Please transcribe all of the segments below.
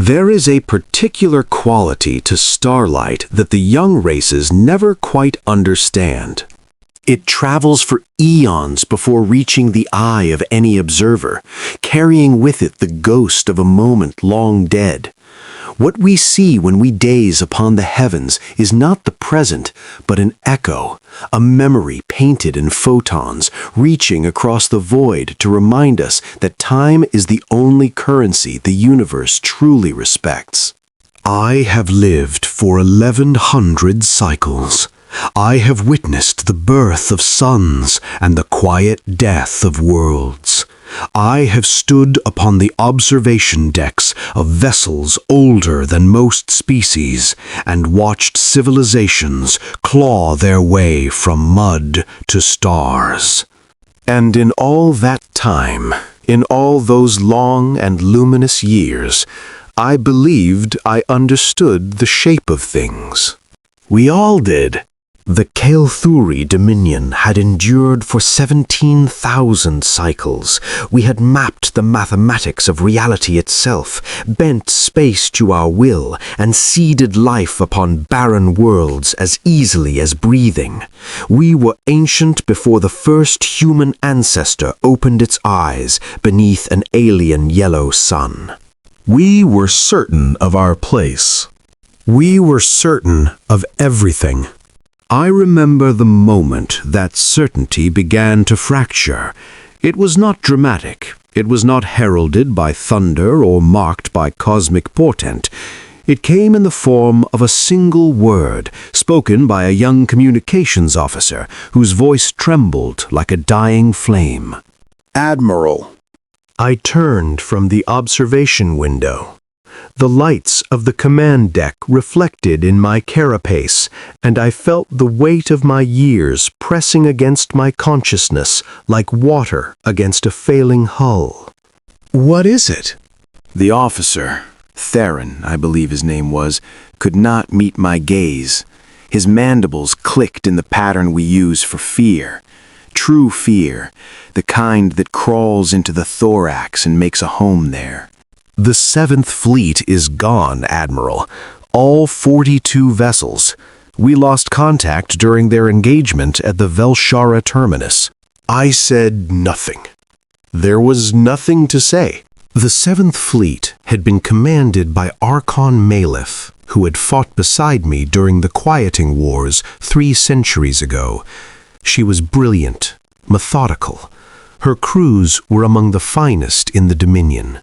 There is a particular quality to starlight that the young races never quite understand. It travels for eons before reaching the eye of any observer, carrying with it the ghost of a moment long dead. What we see when we gaze upon the heavens is not the present, but an echo, a memory painted in photons, reaching across the void to remind us that time is the only currency the universe truly respects. I have lived for 1100 cycles. I have witnessed the birth of suns and the quiet death of worlds. I have stood upon the observation decks of vessels older than most species and watched civilizations claw their way from mud to stars. And in all that time, in all those long and luminous years, I believed I understood the shape of things. We all did. The Kael'thuri Dominion had endured for 17,000 cycles. We had mapped the mathematics of reality itself, bent space to our will, and seeded life upon barren worlds as easily as breathing. We were ancient before the first human ancestor opened its eyes beneath an alien yellow sun. We were certain of our place. We were certain of everything. I remember the moment that certainty began to fracture. It was not dramatic. It was not heralded by thunder or marked by cosmic portent. It came in the form of a single word, spoken by a young communications officer whose voice trembled like a dying flame. Admiral. I turned from the observation window. The lights of the command deck reflected in my carapace, and I felt the weight of my years pressing against my consciousness like water against a failing hull. What is it? The officer, Theron, I believe his name was, could not meet my gaze. His mandibles clicked in the pattern we use for fear. True fear, the kind that crawls into the thorax and makes a home there. The 7th Fleet is gone, Admiral. All 42 vessels. We lost contact during their engagement at the Velshara terminus. I said nothing. There was nothing to say. The 7th Fleet had been commanded by Archon Malif, who had fought beside me during the Quieting Wars 3 centuries ago. She was brilliant, methodical. Her crews were among the finest in the Dominion.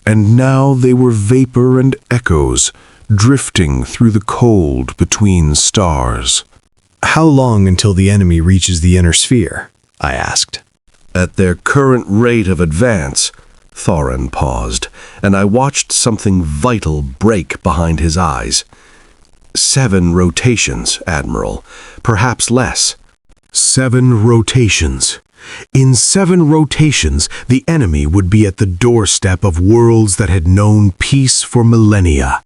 And now they were vapor and echoes, drifting through the cold between stars. How long until the enemy reaches the inner sphere? I asked. At their current rate of advance, Thorin paused, and I watched something vital break behind his eyes. 7 rotations, Admiral, perhaps less. 7 rotations. In 7 rotations, the enemy would be at the doorstep of worlds that had known peace for millennia.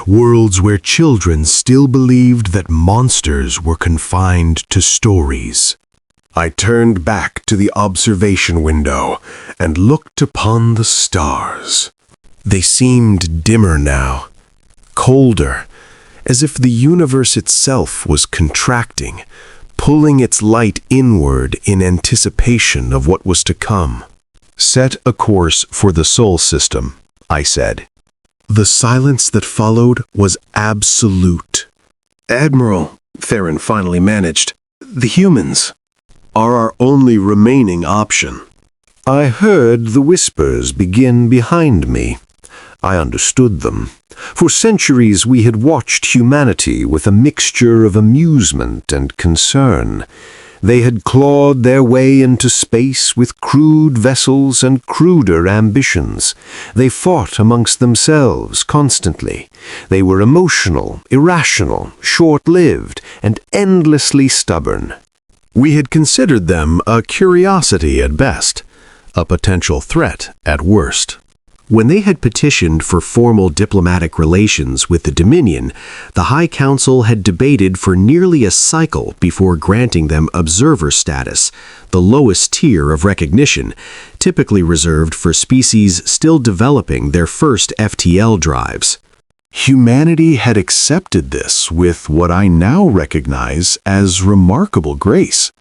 Worlds where children still believed that monsters were confined to stories. I turned back to the observation window and looked upon the stars. They seemed dimmer now, colder, as if the universe itself was contracting, pulling its light inward in anticipation of what was to come. Set a course for the Sol system, I said. The silence that followed was absolute. Admiral, Theron finally managed, the humans are our only remaining option. I heard the whispers begin behind me. I understood them. For centuries we had watched humanity with a mixture of amusement and concern. They had clawed their way into space with crude vessels and cruder ambitions. They fought amongst themselves constantly. They were emotional, irrational, short-lived, and endlessly stubborn. We had considered them a curiosity at best, a potential threat at worst. When they had petitioned for formal diplomatic relations with the Dominion, the High Council had debated for nearly a cycle before granting them observer status, the lowest tier of recognition, typically reserved for species still developing their first FTL drives. Humanity had accepted this with what I now recognize as remarkable grace.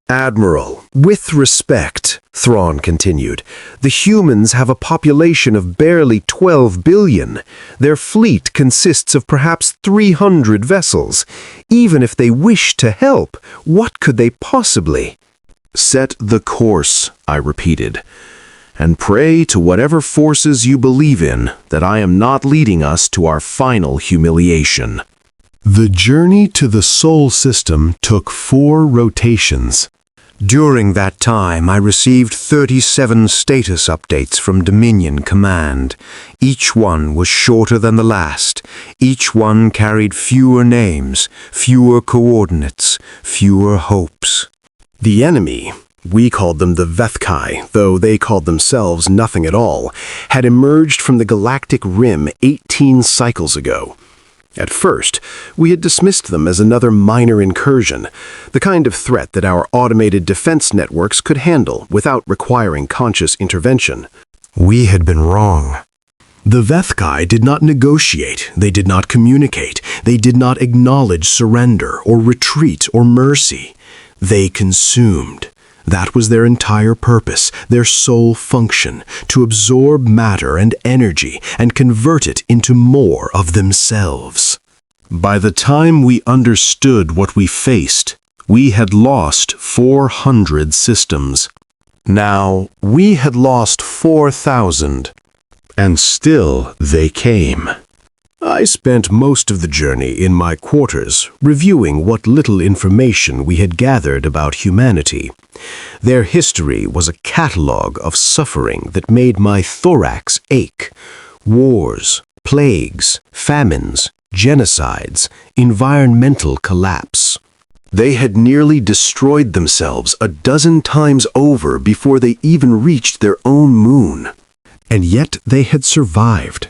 Admiral, with respect, Thrawn continued, the humans have a population of barely 12 billion. Their fleet consists of perhaps 300 vessels. Even if they wish to help, what could they possibly? Set the course, I repeated, and pray to whatever forces you believe in that I am not leading us to our final humiliation. The journey to the Sol system took 4 rotations. During that time, I received 37 status updates from Dominion Command. Each one was shorter than the last. Each one carried fewer names, fewer coordinates, fewer hopes. The enemy, we called them the Vethkai, though they called themselves nothing at all, had emerged from the galactic rim 18 cycles ago. At first, we had dismissed them as another minor incursion, the kind of threat that our automated defense networks could handle without requiring conscious intervention. We had been wrong. The Vethkai did not negotiate, they did not communicate, they did not acknowledge surrender or retreat or mercy. They consumed. That was their entire purpose, their sole function, to absorb matter and energy and convert it into more of themselves. By the time we understood what we faced, we had lost 400 systems. Now, we had lost 4,000. And still they came. I spent most of the journey in my quarters, reviewing what little information we had gathered about humanity. Their history was a catalogue of suffering that made my thorax ache. Wars, plagues, famines, genocides, environmental collapse. They had nearly destroyed themselves a dozen times over before they even reached their own moon. And yet they had survived.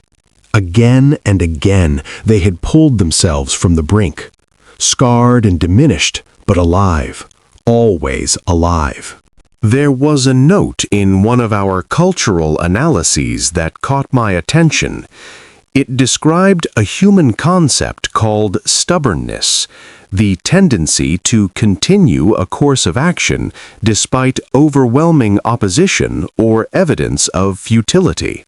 Again and again, they had pulled themselves from the brink, scarred and diminished, but alive, always alive. There was a note in one of our cultural analyses that caught my attention. It described a human concept called stubbornness, the tendency to continue a course of action despite overwhelming opposition or evidence of futility.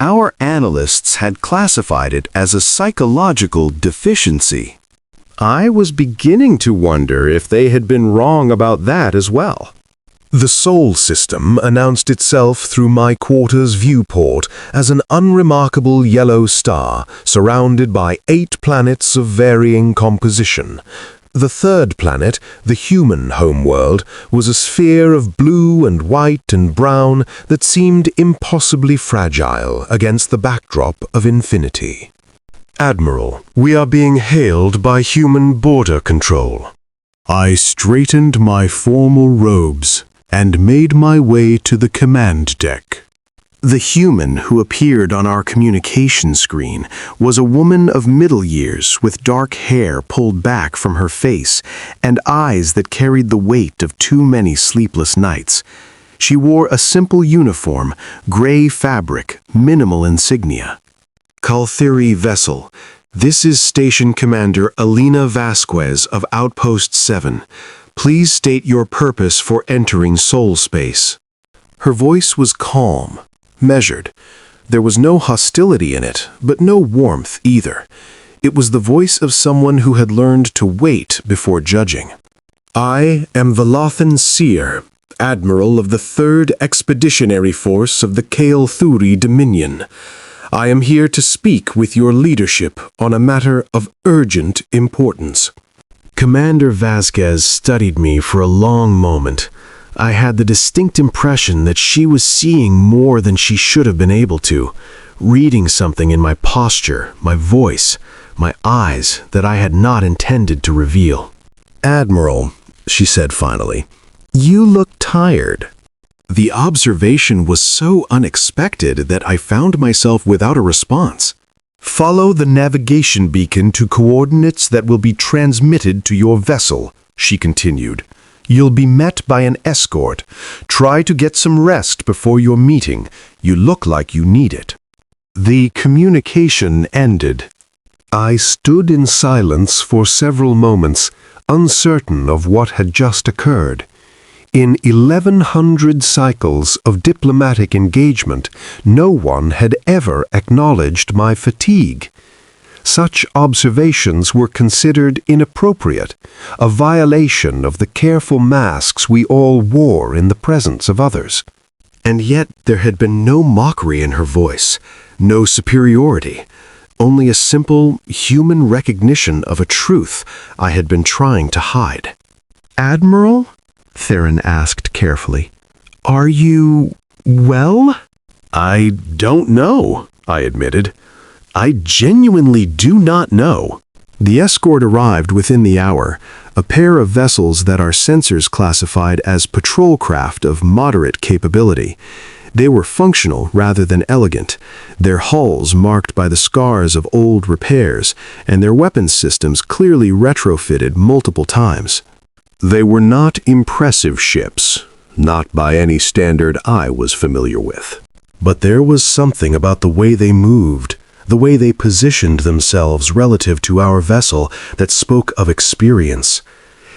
Our analysts had classified it as a psychological deficiency. I was beginning to wonder if they had been wrong about that as well. The Sol system announced itself through my quarters viewport as an unremarkable yellow star surrounded by 8 planets of varying composition. The third planet, the human homeworld, was a sphere of blue and white and brown that seemed impossibly fragile against the backdrop of infinity. Admiral, we are being hailed by human border control. I straightened my formal robes and made my way to the command deck. The human who appeared on our communication screen was a woman of middle years with dark hair pulled back from her face and eyes that carried the weight of too many sleepless nights. She wore a simple uniform, gray fabric, minimal insignia. Kalthiri vessel. This is Station Commander Alina Vasquez of Outpost 7. Please state your purpose for entering Sol space. Her voice was calm, measured. There was no hostility in it, but no warmth either. It was the voice of someone who had learned to wait before judging. I am Velathan Seer, Admiral of the 3rd Expeditionary Force of the Kale Thuri Dominion. I am here to speak with your leadership on a matter of urgent importance. Commander Vasquez studied me for a long moment. I had the distinct impression that she was seeing more than she should have been able to, reading something in my posture, my voice, my eyes that I had not intended to reveal. Admiral, she said finally, you look tired. The observation was so unexpected that I found myself without a response. "Follow the navigation beacon to coordinates that will be transmitted to your vessel," she continued. "You'll be met by an escort. Try to get some rest before your meeting. You look like you need it." The communication ended. I stood in silence for several moments, uncertain of what had just occurred. In 1100 cycles of diplomatic engagement, no one had ever acknowledged my fatigue. Such observations were considered inappropriate, a violation of the careful masks we all wore in the presence of others. And yet there had been no mockery in her voice, no superiority, only a simple human recognition of a truth I had been trying to hide. "Admiral?" Theron asked carefully. "Are you well?" "I don't know," I admitted. "I genuinely do not know." The escort arrived within the hour, a pair of vessels that our sensors classified as patrol craft of moderate capability. They were functional rather than elegant, their hulls marked by the scars of old repairs, and their weapons systems clearly retrofitted multiple times. They were not impressive ships, not by any standard I was familiar with. But there was something about the way they moved, the way they positioned themselves relative to our vessel, that spoke of experience.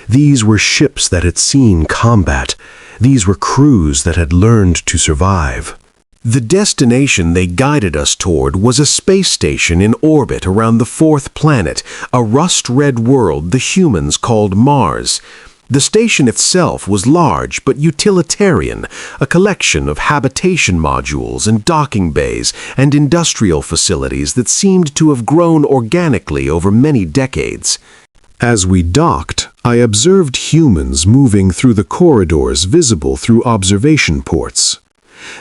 These were ships that had seen combat. These were crews that had learned to survive. The destination they guided us toward was a space station in orbit around the fourth planet, a rust-red world the humans called Mars. The station itself was large but utilitarian, a collection of habitation modules and docking bays and industrial facilities that seemed to have grown organically over many decades. As we docked, I observed humans moving through the corridors visible through observation ports.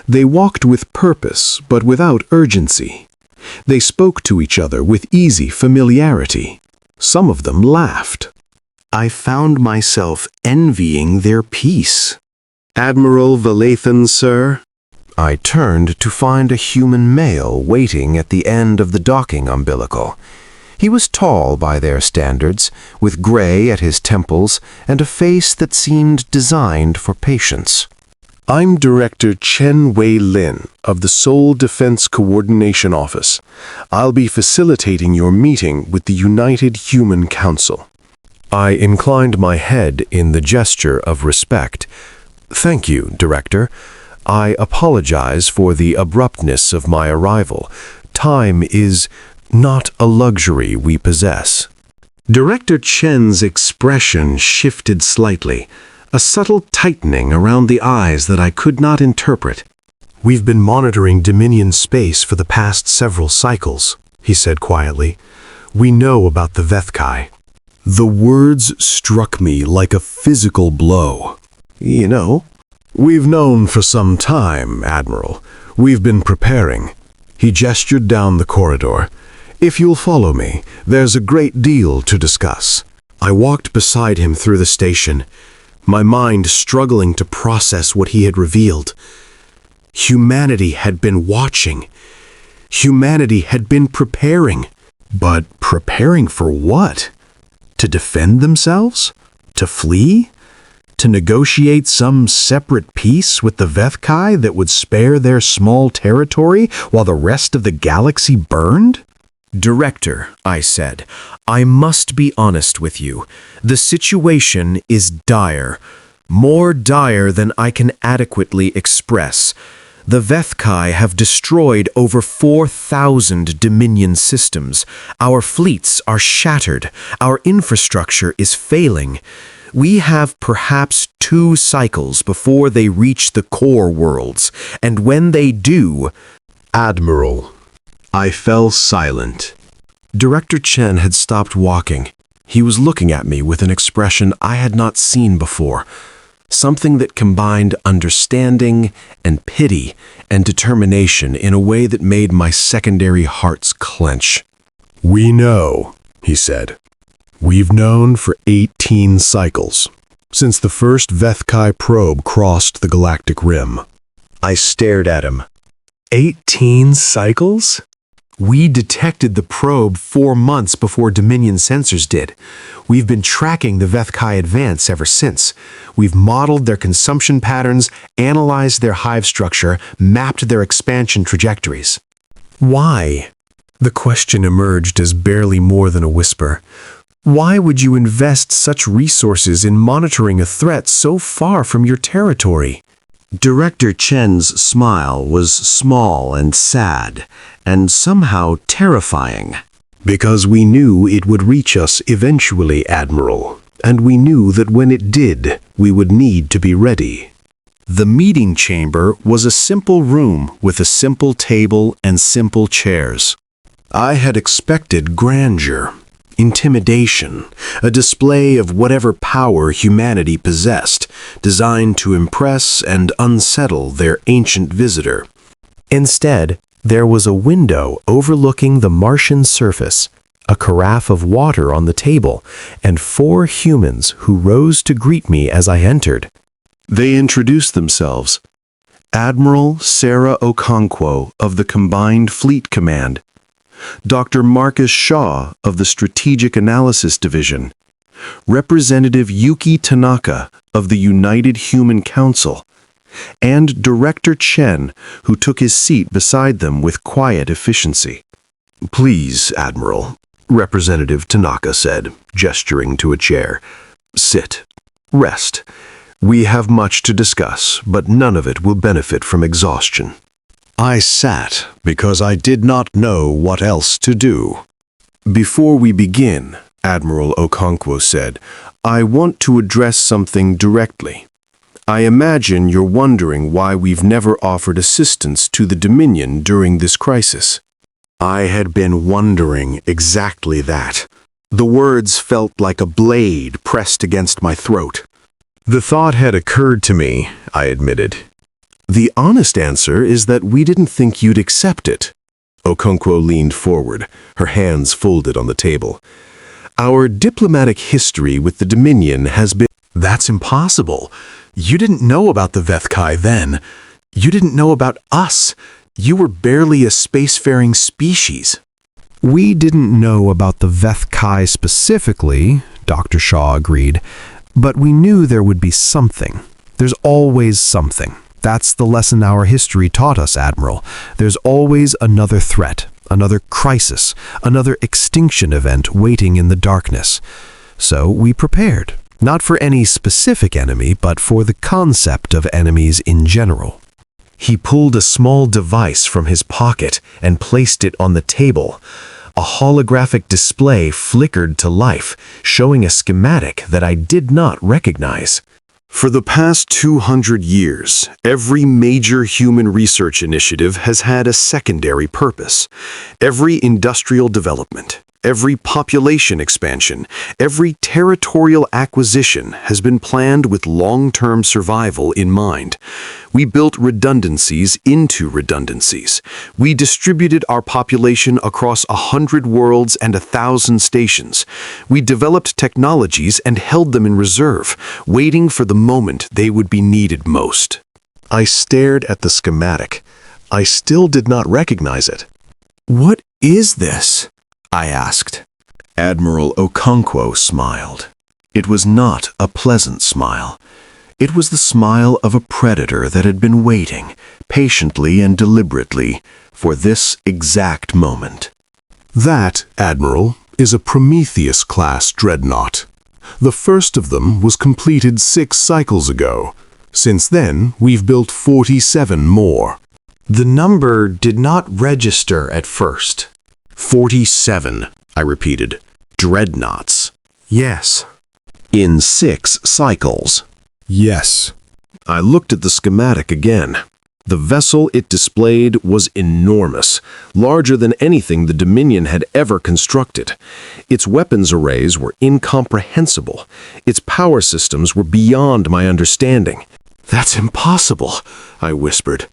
They walked with purpose, but without urgency. They spoke to each other with easy familiarity. Some of them laughed. I found myself envying their peace. "Admiral Valathan, sir?" I turned to find a human male waiting at the end of the docking umbilical. He was tall by their standards, with gray at his temples and a face that seemed designed for patience. "I'm Director Chen Wei-Lin of the Seoul Defense Coordination Office. I'll be facilitating your meeting with the United Human Council." I inclined my head in the gesture of respect. "Thank you, Director. I apologize for the abruptness of my arrival. Time is not a luxury we possess." Director Chen's expression shifted slightly, a subtle tightening around the eyes that I could not interpret. "We've been monitoring Dominion space for the past several cycles," he said quietly. "We know about the Vethkai." The words struck me like a physical blow. "You know, we've known for some time, Admiral. We've been preparing." He gestured down the corridor. "If you'll follow me, there's a great deal to discuss." I walked beside him through the station, my mind struggling to process what he had revealed. Humanity had been watching. Humanity had been preparing. But preparing for what? To defend themselves? To flee? To negotiate some separate peace with the Vethkai that would spare their small territory while the rest of the galaxy burned? "Director," I said, "I must be honest with you. The situation is dire. More dire than I can adequately express. The Vethkai have destroyed over 4,000 Dominion systems. Our fleets are shattered. Our infrastructure is failing. We have perhaps 2 cycles before they reach the core worlds, and when they do—" "Admiral." I fell silent. Director Chen had stopped walking. He was looking at me with an expression I had not seen before. Something that combined understanding and pity and determination in a way that made my secondary hearts clench. "We know," he said. "We've known for 18 cycles. since the first Vethkai probe crossed the galactic rim. I stared at him. 18 cycles? We detected the probe 4 months before Dominion sensors did. We've been tracking the Vethkai advance ever since. We've modeled their consumption patterns, analyzed their hive structure, mapped their expansion trajectories. Why? The question emerged as barely more than a whisper. Why would you invest such resources in monitoring a threat so far from your territory? Director Chen's smile was small and sad, and somehow terrifying. Because we knew it would reach us eventually, Admiral, and we knew that when it did, we would need to be ready. The meeting chamber was a simple room with a simple table and simple chairs. I had expected grandeur, intimidation, a display of whatever power humanity possessed, designed to impress and unsettle their ancient visitor. Instead, there was a window overlooking the Martian surface, a carafe of water on the table, and 4 humans who rose to greet me as I entered. They introduced themselves. Admiral Sarah Okonkwo of the Combined Fleet Command, Dr. Marcus Shaw of the Strategic Analysis Division, Representative Yuki Tanaka of the United Human Council, and Director Chen, who took his seat beside them with quiet efficiency. "Please, Admiral," Representative Tanaka said, gesturing to a chair. "Sit. Rest. We have much to discuss, but none of it will benefit from exhaustion." I sat because I did not know what else to do. "Before we begin," Admiral Okonkwo said, "I want to address something directly. I imagine you're wondering why we've never offered assistance to the Dominion during this crisis." I had been wondering exactly that. The words felt like a blade pressed against my throat. "The thought had occurred to me," I admitted. "The honest answer is that we didn't think you'd accept it." Okonkwo leaned forward, her hands folded on the table. "Our diplomatic history with the Dominion has been—" "That's impossible. You didn't know about the Vethkai then. You didn't know about us. You were barely a spacefaring species." "We didn't know about the Vethkai specifically," Dr. Shaw agreed, "but we knew there would be something. There's always something. That's the lesson our history taught us, Admiral. There's always another threat, another crisis, another extinction event waiting in the darkness. So we prepared, not for any specific enemy, but for the concept of enemies in general." He pulled a small device from his pocket and placed it on the table. A holographic display flickered to life, showing a schematic that I did not recognize. "For the past 200 years, every major human research initiative has had a secondary purpose. Every industrial development, every population expansion, every territorial acquisition has been planned with long-term survival in mind. We built redundancies into redundancies. We distributed our population across 100 worlds and 1,000 stations. We developed technologies and held them in reserve, waiting for the moment they would be needed most." I stared at the schematic. I still did not recognize it. "What is this?" I asked. Admiral Okonkwo smiled. It was not a pleasant smile. It was the smile of a predator that had been waiting, patiently and deliberately, for this exact moment. "That, Admiral, is a Prometheus-class Dreadnought. The first of them was completed 6 cycles ago. Since then, we've built 47 more." The number did not register at first. 47, I repeated. Dreadnoughts. "Yes." "In 6 cycles." "Yes." I looked at the schematic again. The vessel it displayed was enormous, larger than anything the Dominion had ever constructed. Its weapons arrays were incomprehensible. Its power systems were beyond my understanding. "That's impossible," I whispered.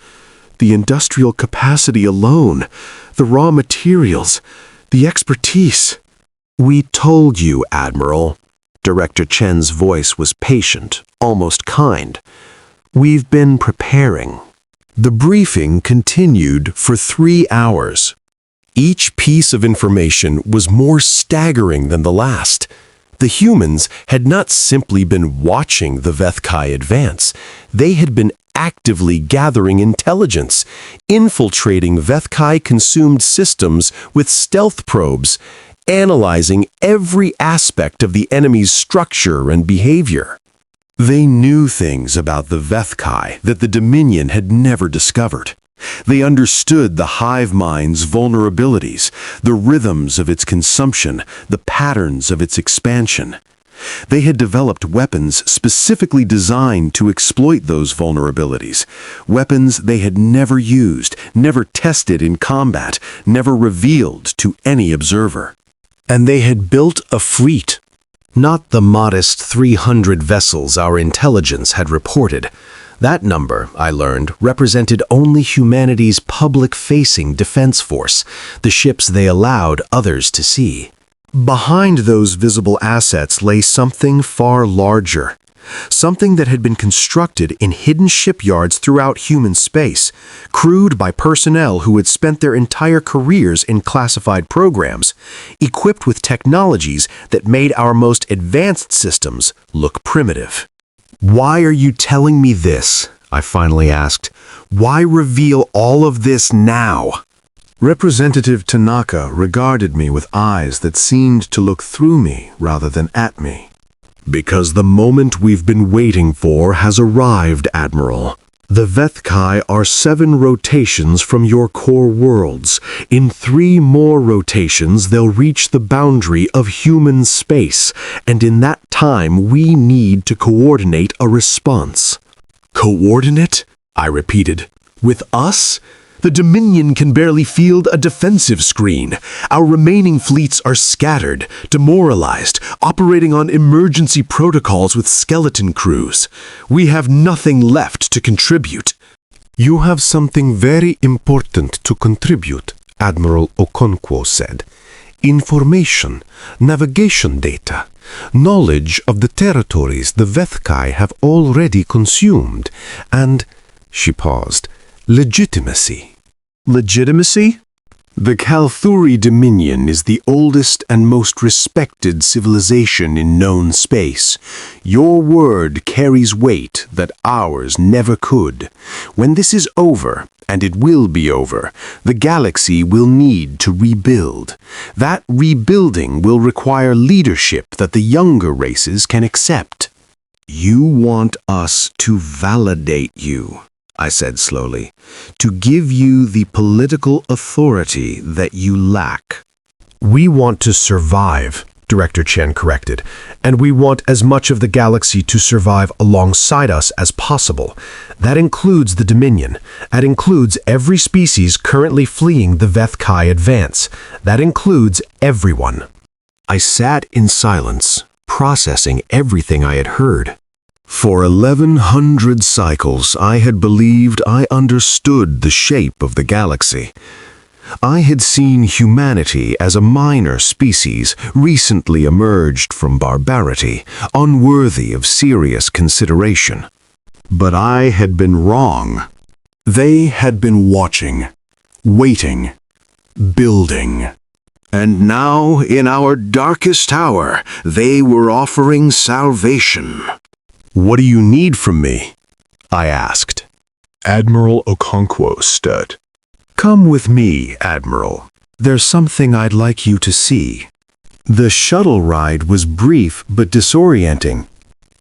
"The industrial capacity alone, the raw materials, the expertise." "We told you, Admiral." Director Chen's voice was patient, almost kind. "We've been preparing." The briefing continued for 3 hours. Each piece of information was more staggering than the last. The humans had not simply been watching the Vethkai advance. They had been actively gathering intelligence, infiltrating Vethkai-consumed systems with stealth probes, analyzing every aspect of the enemy's structure and behavior. They knew things about the Vethkai that the Dominion had never discovered. They understood the hive mind's vulnerabilities, the rhythms of its consumption, the patterns of its expansion. They had developed weapons specifically designed to exploit those vulnerabilities, weapons they had never used, never tested in combat, never revealed to any observer. And they had built a fleet. Not the modest 300 vessels our intelligence had reported. That number, I learned, represented only humanity's public-facing defense force, the ships they allowed others to see. Behind those visible assets lay something far larger, something that had been constructed in hidden shipyards throughout human space, crewed by personnel who had spent their entire careers in classified programs, equipped with technologies that made our most advanced systems look primitive. "Why are you telling me this?" I finally asked. "Why reveal all of this now?" Representative Tanaka regarded me with eyes that seemed to look through me rather than at me. "Because the moment we've been waiting for has arrived, Admiral. The Vethkai are 7 rotations from your core worlds. In 3 more rotations, they'll reach the boundary of human space, and in that time we need to coordinate a response." "Coordinate?" I repeated. "With us? The Dominion can barely field a defensive screen. Our remaining fleets are scattered, demoralized, operating on emergency protocols with skeleton crews. We have nothing left to contribute." "You have something very important to contribute," Admiral Okonkwo said. "Information, navigation data, knowledge of the territories the Vethkai have already consumed, and," she paused, "legitimacy." "Legitimacy?" "The Kalthuri Dominion is the oldest and most respected civilization in known space. Your word carries weight that ours never could. When this is over, and it will be over, the galaxy will need to rebuild. That rebuilding will require leadership that the younger races can accept." "You want us to validate you," I said slowly, "to give you the political authority that you lack." "We want to survive," Director Chen corrected, "and we want as much of the galaxy to survive alongside us as possible. That includes the Dominion. That includes every species currently fleeing the Vethkai advance. That includes everyone." I sat in silence, processing everything I had heard. For 1100 cycles, I had believed I understood the shape of the galaxy. I had seen humanity as a minor species recently emerged from barbarity, unworthy of serious consideration. But I had been wrong. They had been watching, waiting, building. And now, in our darkest hour, they were offering salvation. "What do you need from me?" I asked. Admiral Okonkwo stood. "Come with me, Admiral. There's something I'd like you to see." The shuttle ride was brief but disorienting.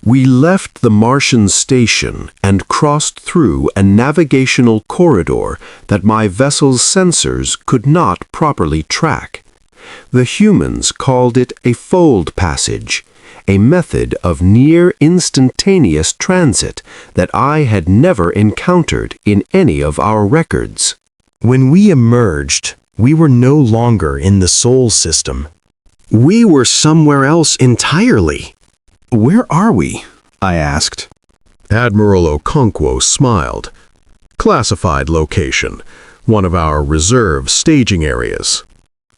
We left the Martian station and crossed through a navigational corridor that my vessel's sensors could not properly track. The humans called it a fold passage, a method of near-instantaneous transit that I had never encountered in any of our records. When we emerged, we were no longer in the Sol system. We were somewhere else entirely. "Where are we?" I asked. Admiral Okonkwo smiled. "Classified location, one of our reserve staging areas."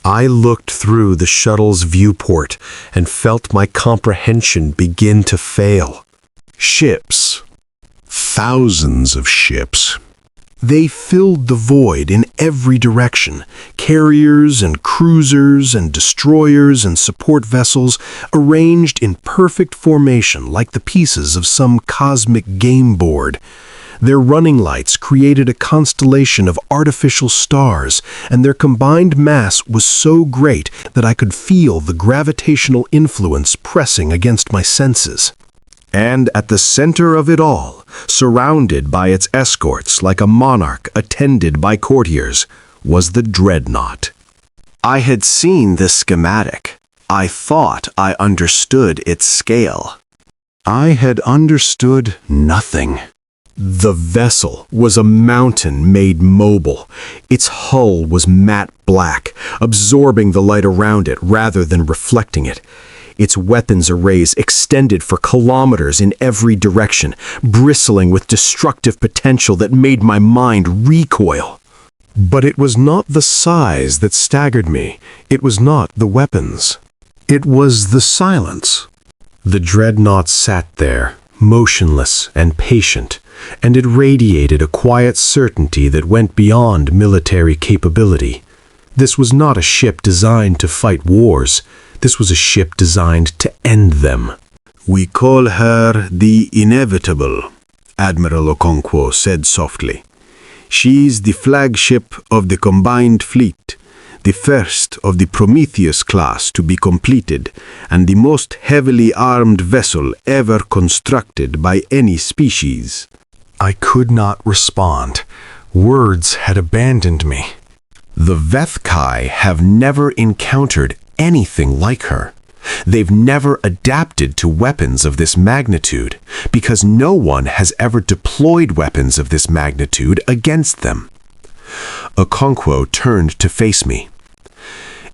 I looked through the shuttle's viewport and felt my comprehension begin to fail. Ships. Thousands of ships. They filled the void in every direction. Carriers and cruisers and destroyers and support vessels arranged in perfect formation like the pieces of some cosmic game board. Their running lights created a constellation of artificial stars, and their combined mass was so great that I could feel the gravitational influence pressing against my senses. And at the center of it all, surrounded by its escorts like a monarch attended by courtiers, was the Dreadnought. I had seen this schematic. I thought I understood its scale. I had understood nothing. The vessel was a mountain made mobile. Its hull was matte black, absorbing the light around it rather than reflecting it. Its weapons arrays extended for kilometers in every direction, bristling with destructive potential that made my mind recoil. But it was not the size that staggered me. It was not the weapons. It was the silence. The Dreadnought sat there, motionless and patient, and it radiated a quiet certainty that went beyond military capability. This was not a ship designed to fight wars. This was a ship designed to end them. "We call her the Inevitable," Admiral Okonkwo said softly. "She's the flagship of the combined fleet, the first of the Prometheus class to be completed, and the most heavily armed vessel ever constructed by any species." I could not respond. Words had abandoned me. The Vethkai have never encountered anything like her. They've never adapted to weapons of this magnitude, because no one has ever deployed weapons of this magnitude against them. Okonkwo turned to face me.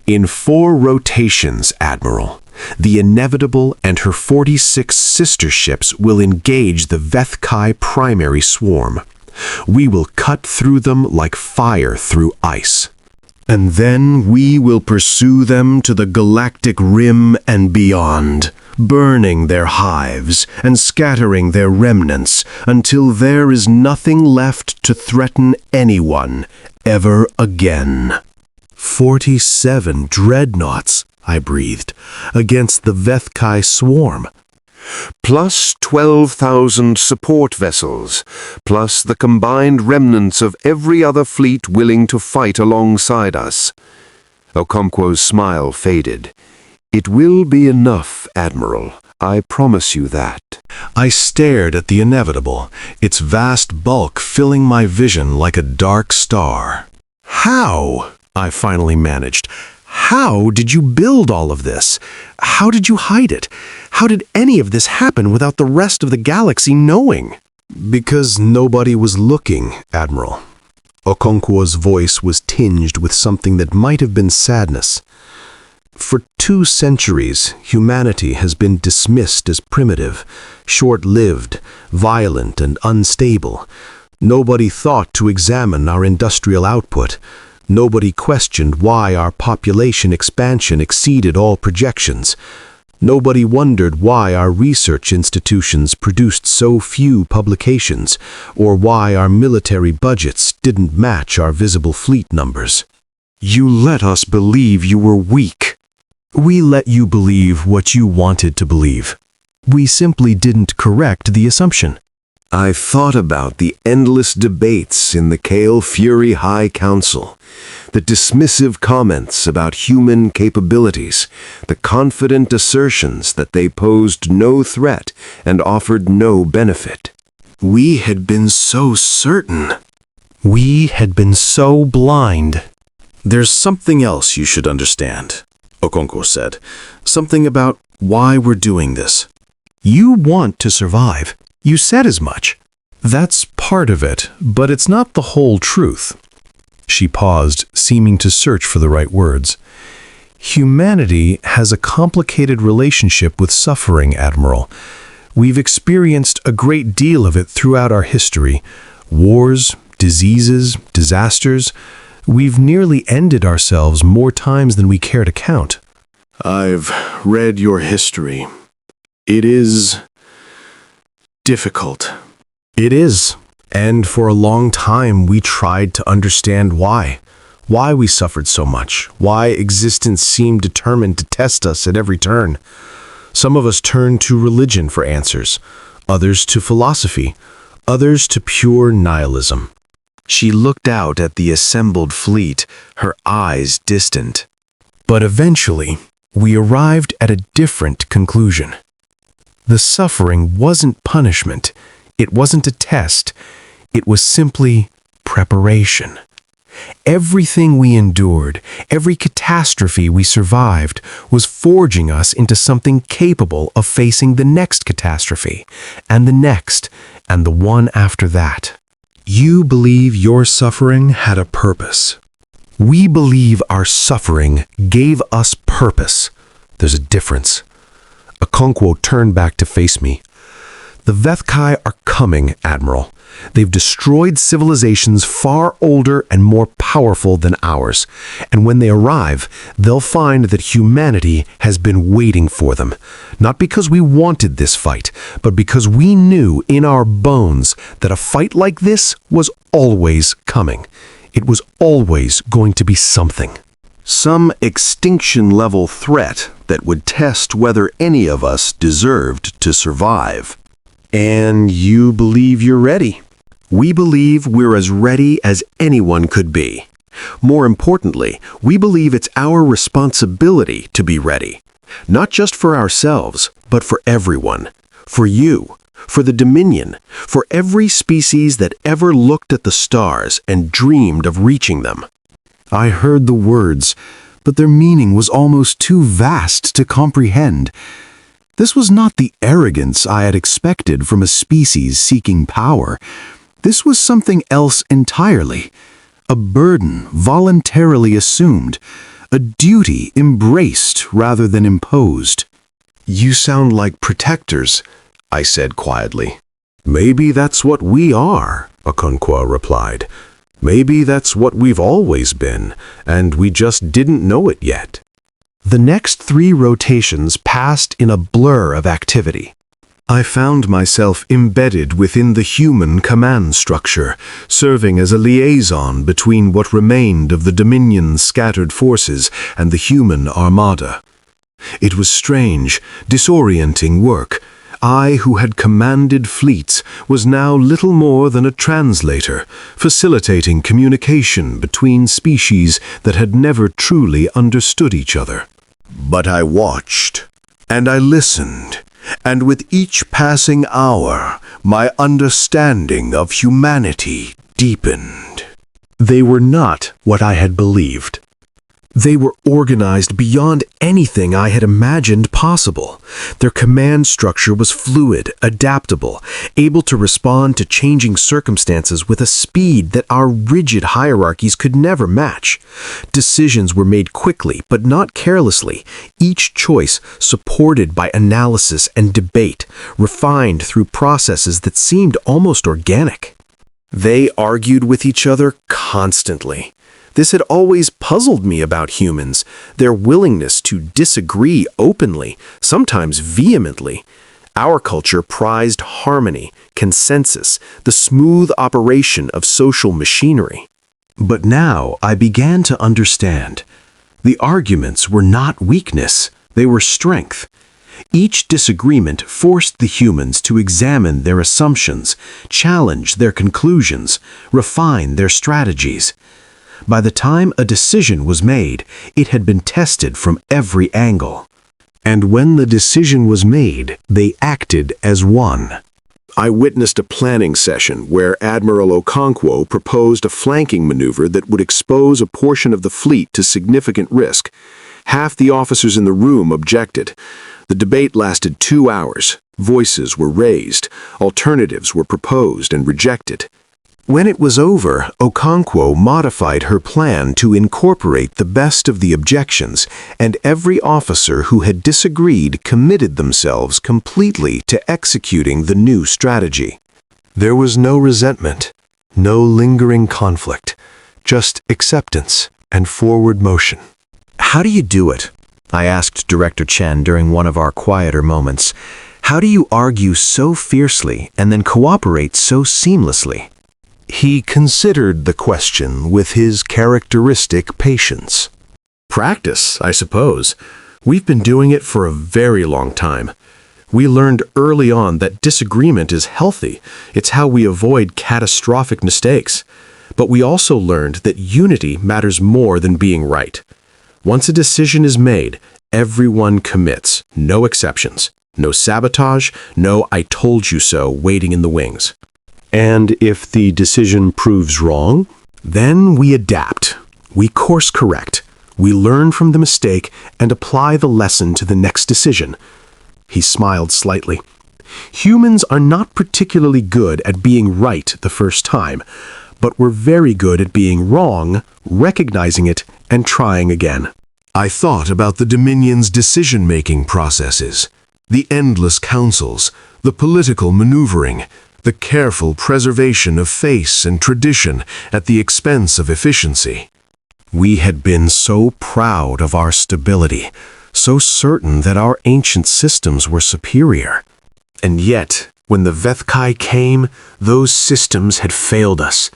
"In 4 rotations, Admiral, the Inevitable and her 46 sister ships will engage the Vethkai primary swarm. We will cut through them like fire through ice. And then we will pursue them to the galactic rim and beyond, burning their hives and scattering their remnants until there is nothing left to threaten anyone ever again." 47 dreadnoughts, I breathed, against the Vethkai swarm. Plus 12,000 support vessels, plus the combined remnants of every other fleet willing to fight alongside us. Okonkwo's smile faded. "It will be enough, Admiral. I promise you that." I stared at the Inevitable, its vast bulk filling my vision like a dark star. "How?" I finally managed. "How did you build all of this? How did you hide it? How did any of this happen without the rest of the galaxy knowing?" "Because nobody was looking, Admiral." Okonkwo's voice was tinged with something that might have been sadness. "For 2 centuries, humanity has been dismissed as primitive, short-lived, violent, and unstable. Nobody thought to examine our industrial output. Nobody questioned why our population expansion exceeded all projections. Nobody wondered why our research institutions produced so few publications, or why our military budgets didn't match our visible fleet numbers. You let us believe you were weak. We let you believe what you wanted to believe. We simply didn't correct the assumption." I thought about the endless debates in the Kale Fury High Council, the dismissive comments about human capabilities, the confident assertions that they posed no threat and offered no benefit. We had been so certain. We had been so blind. "There's something else you should understand," Okonkwo said. "Something about why we're doing this. You want to survive. You said as much. That's part of it, but it's not the whole truth." She paused, seeming to search for the right words. "Humanity has a complicated relationship with suffering, Admiral. We've experienced a great deal of it throughout our history. Wars, diseases, disasters. We've nearly ended ourselves more times than we care to count. I've read your history. It is difficult. It is. And for a long time, we tried to understand why. Why we suffered so much. Why existence seemed determined to test us at every turn. Some of us turned to religion for answers. Others to philosophy. Others to pure nihilism. She looked out at the assembled fleet, her eyes distant. But eventually, we arrived at a different conclusion. The suffering wasn't punishment. It wasn't a test. It was simply preparation. Everything we endured, every catastrophe we survived, was forging us into something capable of facing the next catastrophe, and the next, and the one after that. You believe your suffering had a purpose. We believe our suffering gave us purpose. There's a difference. Okonkwo turned back to face me. The Vethkai are coming, Admiral. They've destroyed civilizations far older and more powerful than ours. And when they arrive, they'll find that humanity has been waiting for them. Not because we wanted this fight, but because we knew in our bones that a fight like this was always coming. It was always going to be something. Some extinction-level threat that would test whether any of us deserved to survive. And you believe you're ready. We believe we're as ready as anyone could be. More importantly, we believe it's our responsibility to be ready. Not just for ourselves, but for everyone. For you. For the Dominion. For every species that ever looked at the stars and dreamed of reaching them. I heard the words, but their meaning was almost too vast to comprehend. This was not the arrogance I had expected from a species seeking power. This was something else entirely. A burden voluntarily assumed. A duty embraced rather than imposed. You sound like protectors, I said quietly. Maybe that's what we are, Okonkwo replied. Maybe that's what we've always been, and we just didn't know it yet. The next 3 rotations passed in a blur of activity. I found myself embedded within the human command structure, serving as a liaison between what remained of the Dominion's scattered forces and the human armada. It was strange, disorienting work. I, who had commanded fleets, was now little more than a translator, facilitating communication between species that had never truly understood each other. But I watched, and I listened, and with each passing hour, my understanding of humanity deepened. They were not what I had believed. They were organized beyond anything I had imagined possible. Their command structure was fluid, adaptable, able to respond to changing circumstances with a speed that our rigid hierarchies could never match. Decisions were made quickly, but not carelessly, each choice supported by analysis and debate, refined through processes that seemed almost organic. They argued with each other constantly. This had always puzzled me about humans, their willingness to disagree openly, sometimes vehemently. Our culture prized harmony, consensus, the smooth operation of social machinery. But now I began to understand. The arguments were not weakness, they were strength. Each disagreement forced the humans to examine their assumptions, challenge their conclusions, refine their strategies. By the time a decision was made, it had been tested from every angle. And when the decision was made, they acted as one. I witnessed a planning session where Admiral Okonkwo proposed a flanking maneuver that would expose a portion of the fleet to significant risk. Half the officers in the room objected. The debate lasted 2 hours. Voices were raised. Alternatives were proposed and rejected. When it was over, Okonkwo modified her plan to incorporate the best of the objections, and every officer who had disagreed committed themselves completely to executing the new strategy. There was no resentment, no lingering conflict, just acceptance and forward motion. How do you do it? I asked Director Chen during one of our quieter moments. How do you argue so fiercely and then cooperate so seamlessly? He considered the question with his characteristic patience. Practice, I suppose. We've been doing it for a very long time. We learned early on that disagreement is healthy. It's how we avoid catastrophic mistakes. But we also learned that unity matters more than being right. Once a decision is made, everyone commits, no exceptions. No sabotage, no "I told you so" waiting in the wings. And if the decision proves wrong, then we adapt. We course correct. We learn from the mistake and apply the lesson to the next decision. He smiled slightly. Humans are not particularly good at being right the first time, but we're very good at being wrong, recognizing it, and trying again. I thought about the Dominion's decision-making processes. The endless councils, the political maneuvering, the careful preservation of face and tradition at the expense of efficiency. We had been so proud of our stability, so certain that our ancient systems were superior. And yet, when the Vethkai came, those systems had failed us.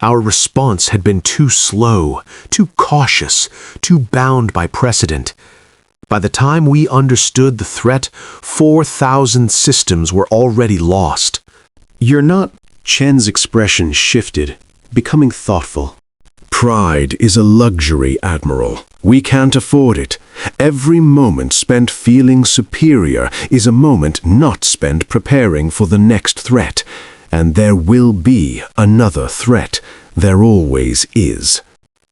Our response had been too slow, too cautious, too bound by precedent. By the time we understood the threat, 4,000 systems were already lost. You're not... Chen's expression shifted, becoming thoughtful. Pride is a luxury, Admiral. We can't afford it. Every moment spent feeling superior is a moment not spent preparing for the next threat. And there will be another threat. There always is.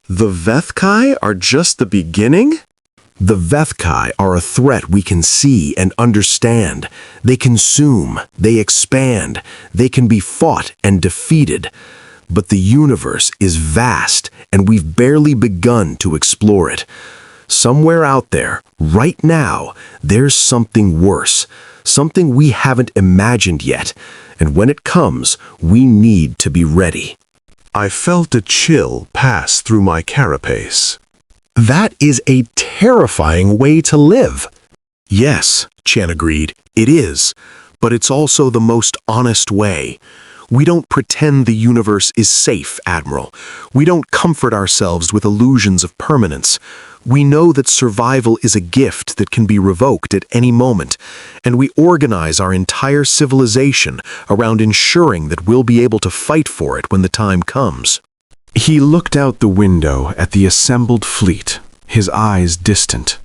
The Vethkai are just the beginning? The Vethkai are a threat we can see and understand. They consume, they expand, they can be fought and defeated. But the universe is vast, and we've barely begun to explore it. Somewhere out there, right now, there's something worse, something we haven't imagined yet, and when it comes, we need to be ready. I felt a chill pass through my carapace. That is a terrifying way to live. Yes, Chen agreed, it is, but it's also the most honest way. We don't pretend the universe is safe, Admiral. We don't comfort ourselves with illusions of permanence. We know that survival is a gift that can be revoked at any moment, and we organize our entire civilization around ensuring that we'll be able to fight for it when the time comes. He looked out the window at the assembled fleet, his eyes distant.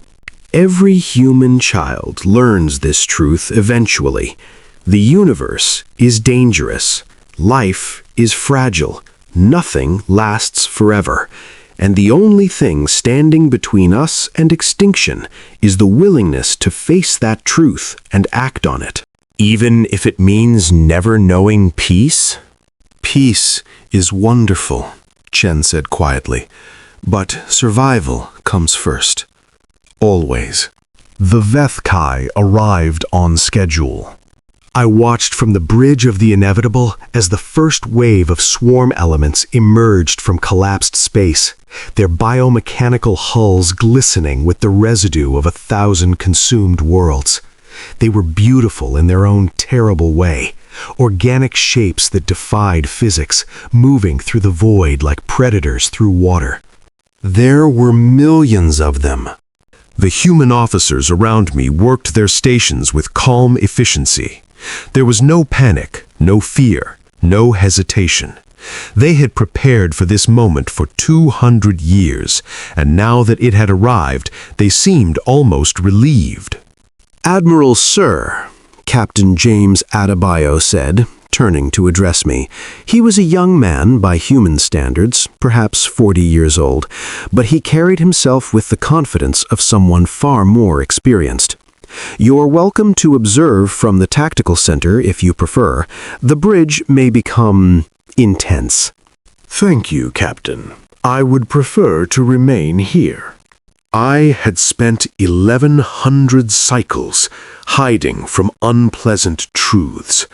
Every human child learns this truth eventually. The universe is dangerous. Life is fragile. Nothing lasts forever. And the only thing standing between us and extinction is the willingness to face that truth and act on it. Even if it means never knowing peace? Peace is wonderful, Chen said quietly, but survival comes first. Always. The Vethkai arrived on schedule. I watched from the bridge of the inevitable as the first wave of swarm elements emerged from collapsed space, their biomechanical hulls glistening with the residue of 1,000 consumed worlds. They were beautiful in their own terrible way, organic shapes that defied physics, moving through the void like predators through water. There were millions of them. The human officers around me worked their stations with calm efficiency. There was no panic, no fear, no hesitation. They had prepared for this moment for 200 years, and now that it had arrived, they seemed almost relieved. "Admiral Sir," Captain James Adebayo said, turning to address me. He was a young man by human standards, perhaps 40 years old, but he carried himself with the confidence of someone far more experienced. "You're welcome to observe from the tactical center if you prefer. The bridge may become intense." "Thank you, Captain. I would prefer to remain here." I had spent 1,100 cycles hiding from unpleasant truths.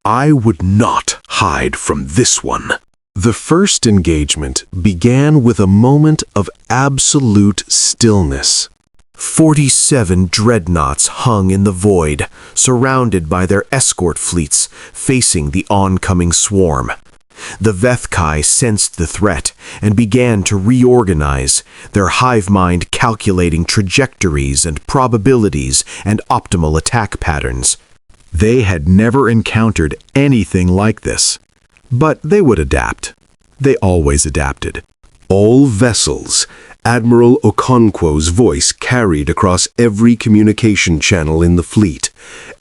I would not hide from this one. The first engagement began with a moment of absolute stillness. 47 dreadnoughts hung in the void, surrounded by their escort fleets, facing the oncoming swarm. The Vethkai sensed the threat and began to reorganize, their hive mind calculating trajectories and probabilities and optimal attack patterns. They had never encountered anything like this. But they would adapt. They always adapted. All vessels, Admiral Okonkwo's voice carried across every communication channel in the fleet.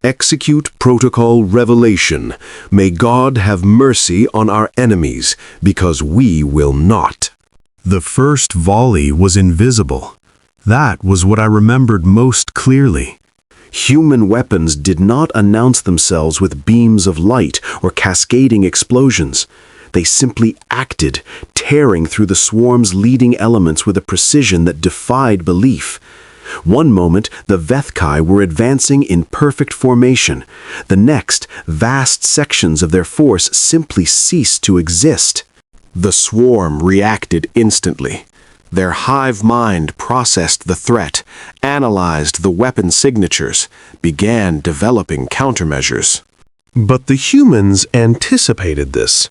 Execute Protocol Revelation. May God have mercy on our enemies, because we will not. The first volley was invisible. That was what I remembered most clearly. Human weapons did not announce themselves with beams of light or cascading explosions. They simply acted, tearing through the swarm's leading elements with a precision that defied belief. One moment, the Vethkai were advancing in perfect formation. The next, vast sections of their force simply ceased to exist. The swarm reacted instantly. Their hive mind processed the threat, analyzed the weapon signatures, began developing countermeasures. But the humans anticipated this.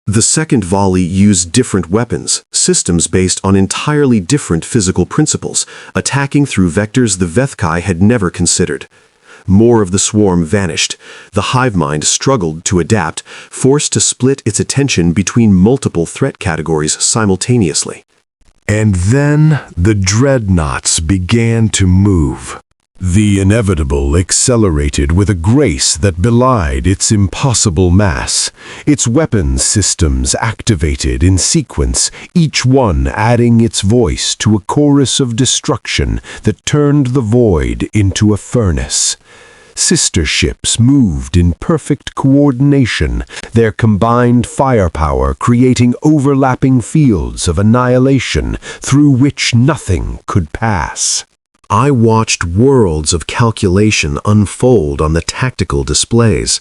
The second volley used different weapons, systems based on entirely different physical principles, attacking through vectors the Vethkai had never considered. More of the swarm vanished. The hive mind struggled to adapt, forced to split its attention between multiple threat categories simultaneously. And then the dreadnoughts began to move. The inevitable accelerated with a grace that belied its impossible mass. Its weapons systems activated in sequence, each one adding its voice to a chorus of destruction that turned the void into a furnace. Sister ships moved in perfect coordination, their combined firepower creating overlapping fields of annihilation through which nothing could pass. I watched worlds of calculation unfold on the tactical displays.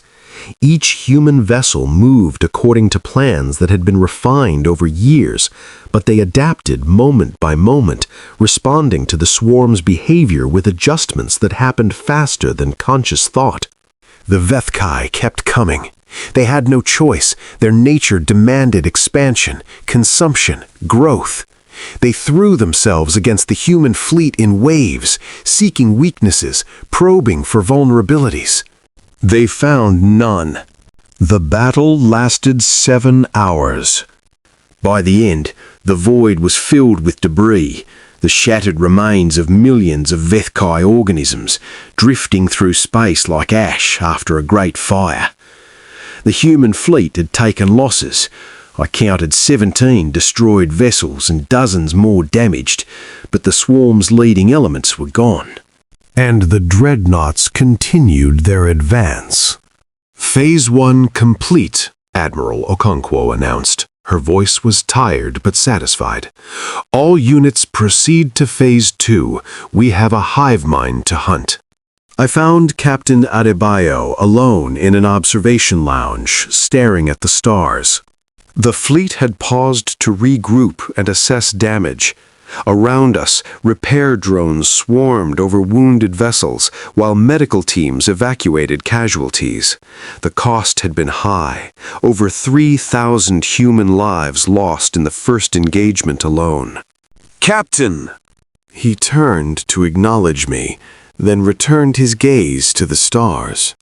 Each human vessel moved according to plans that had been refined over years, but they adapted moment by moment, responding to the swarm's behavior with adjustments that happened faster than conscious thought. The Vethkai kept coming. They had no choice. Their nature demanded expansion, consumption, growth. They threw themselves against the human fleet in waves, seeking weaknesses, probing for vulnerabilities. They found none. The battle lasted 7 hours. By the end, the void was filled with debris, the shattered remains of millions of Vethkai organisms, drifting through space like ash after a great fire. The human fleet had taken losses. I counted 17 destroyed vessels and dozens more damaged, but the swarm's leading elements were gone. And the dreadnoughts continued their advance. Phase 1 complete, Admiral Okonkwo announced. Her voice was tired but satisfied. All units proceed to Phase 2. We have a hive mind to hunt. I found Captain Adebayo alone in an observation lounge, staring at the stars. The fleet had paused to regroup and assess damage. Around us, repair drones swarmed over wounded vessels, while medical teams evacuated casualties. The cost had been high, over 3,000 human lives lost in the first engagement alone. Captain! He turned to acknowledge me, then returned his gaze to the stars.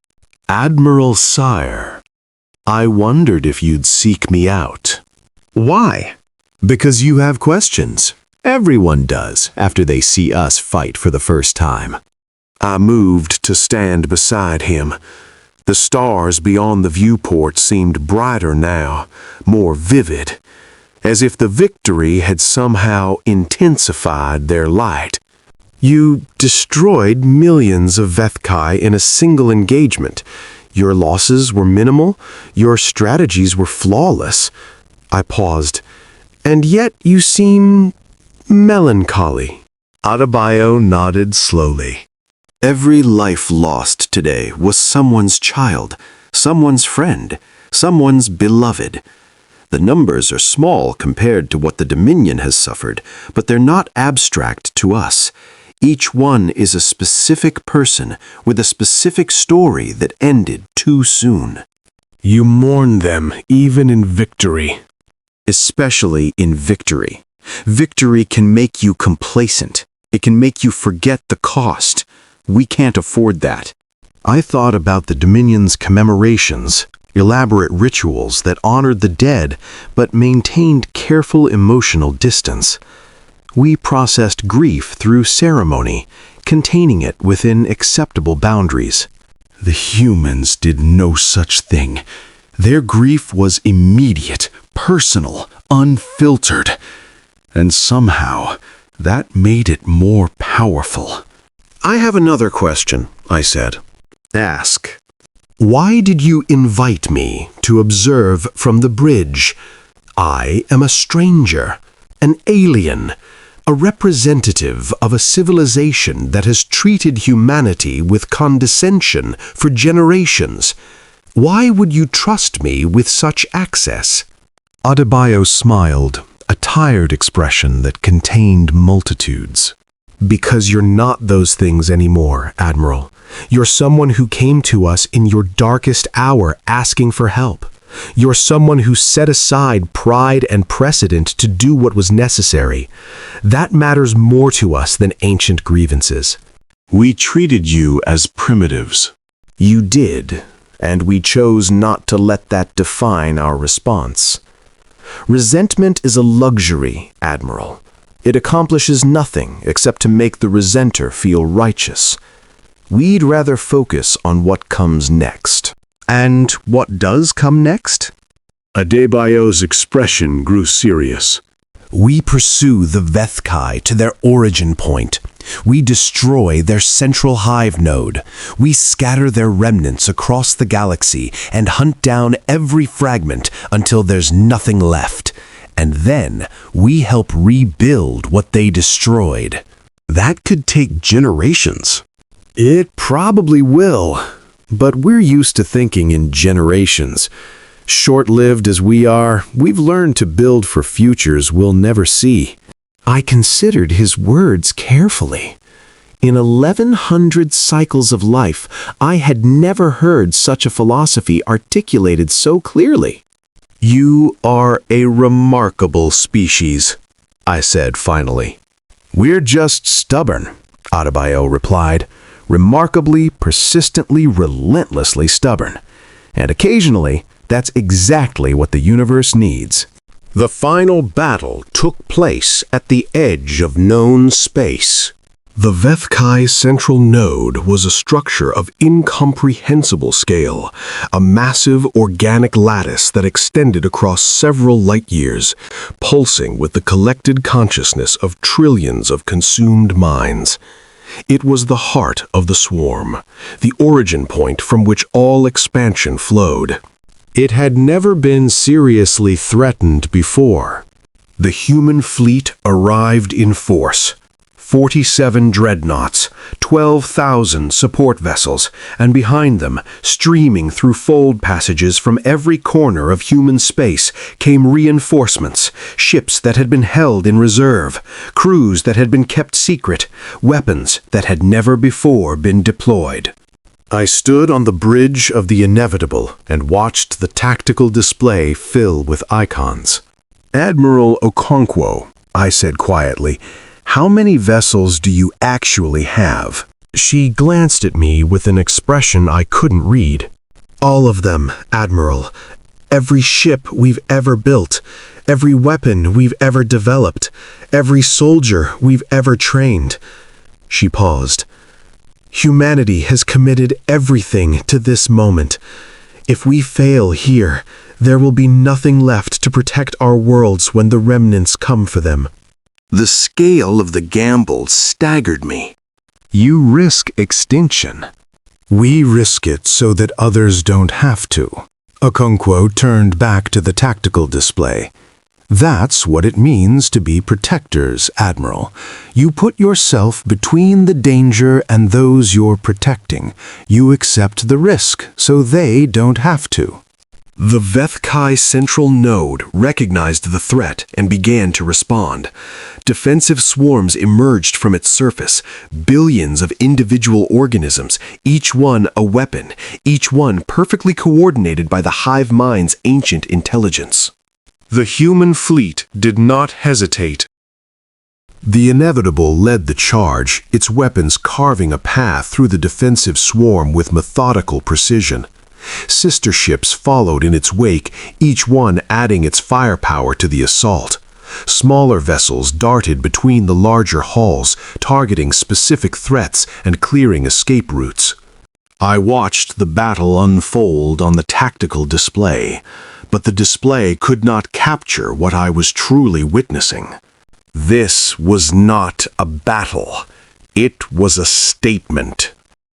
Admiral Sire, I wondered if you'd seek me out. Why? Because you have questions. Everyone does after they see us fight for the first time. I moved to stand beside him. The stars beyond the viewport seemed brighter now, more vivid, as if the victory had somehow intensified their light. You destroyed millions of Vethkai in a single engagement. Your losses were minimal. Your strategies were flawless. I paused. And yet you seem melancholy. Adebayo nodded slowly. Every life lost today was someone's child, someone's friend, someone's beloved. The numbers are small compared to what the Dominion has suffered, but they're not abstract to us. Each one is a specific person with a specific story that ended too soon. You mourn them even in victory. Especially in victory. Victory can make you complacent. It can make you forget the cost. We can't afford that. I thought about the Dominion's commemorations, elaborate rituals that honored the dead but maintained careful emotional distance. We processed grief through ceremony, containing it within acceptable boundaries. The humans did no such thing. Their grief was immediate, personal, unfiltered. And somehow, that made it more powerful. I have another question, I said. Ask. Why did you invite me to observe from the bridge? I am a stranger, an alien, a representative of a civilization that has treated humanity with condescension for generations. Why would you trust me with such access? Adebayo smiled, a tired expression that contained multitudes. Because you're not those things anymore, Admiral. You're someone who came to us in your darkest hour asking for help. You're someone who set aside pride and precedent to do what was necessary. That matters more to us than ancient grievances. We treated you as primitives. You did, and we chose not to let that define our response. Resentment is a luxury, Admiral. It accomplishes nothing except to make the resenter feel righteous. We'd rather focus on what comes next. And what does come next? Adebayo's expression grew serious. We pursue the Vethkai to their origin point. We destroy their central hive node. We scatter their remnants across the galaxy and hunt down every fragment until there's nothing left. And then we help rebuild what they destroyed. That could take generations. It probably will, but we're used to thinking in generations. Short-lived as we are, we've learned to build for futures we'll never see. I considered his words carefully. In 1,100 cycles of life, I had never heard such a philosophy articulated so clearly. You are a remarkable species, I said finally. We're just stubborn, Adebayo replied. Remarkably, persistently, relentlessly stubborn. And occasionally, that's exactly what the universe needs. The final battle took place at the edge of known space. The Vethkai central node was a structure of incomprehensible scale, a massive organic lattice that extended across several light years, pulsing with the collected consciousness of trillions of consumed minds. It was the heart of the swarm, the origin point from which all expansion flowed. It had never been seriously threatened before. The human fleet arrived in force. 47 dreadnoughts, 12,000 support vessels, and behind them, streaming through fold passages from every corner of human space, came reinforcements, ships that had been held in reserve, crews that had been kept secret, weapons that had never before been deployed. I stood on the bridge of the inevitable and watched the tactical display fill with icons. Admiral Okonkwo, I said quietly, how many vessels do you actually have? She glanced at me with an expression I couldn't read. All of them, Admiral. Every ship we've ever built, every weapon we've ever developed, every soldier we've ever trained. She paused. Humanity has committed everything to this moment. If we fail here, there will be nothing left to protect our worlds when the remnants come for them. The scale of the gamble staggered me. You risk extinction. We risk it so that others don't have to. Okonkwo turned back to the tactical display. That's what it means to be protectors, Admiral. You put yourself between the danger and those you're protecting. You accept the risk so they don't have to. The Vethkai central node recognized the threat and began to respond. Defensive swarms emerged from its surface, billions of individual organisms, each one a weapon, each one perfectly coordinated by the hive mind's ancient intelligence. The human fleet did not hesitate. The inevitable led the charge, its weapons carving a path through the defensive swarm with methodical precision. Sister ships followed in its wake, each one adding its firepower to the assault. Smaller vessels darted between the larger hulls, targeting specific threats and clearing escape routes. I watched the battle unfold on the tactical display, but the display could not capture what I was truly witnessing. This was not a battle. It was a statement.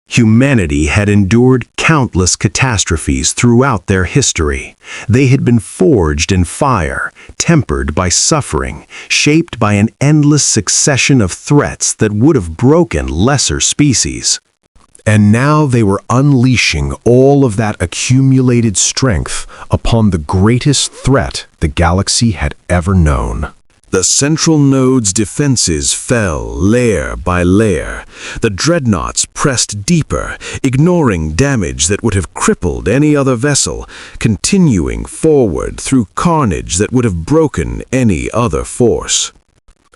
Humanity had endured countless catastrophes throughout their history. They had been forged in fire, tempered by suffering, shaped by an endless succession of threats that would have broken lesser species. And now they were unleashing all of that accumulated strength upon the greatest threat the galaxy had ever known. The central node's defenses fell layer by layer. The dreadnoughts pressed deeper, ignoring damage that would have crippled any other vessel, continuing forward through carnage that would have broken any other force.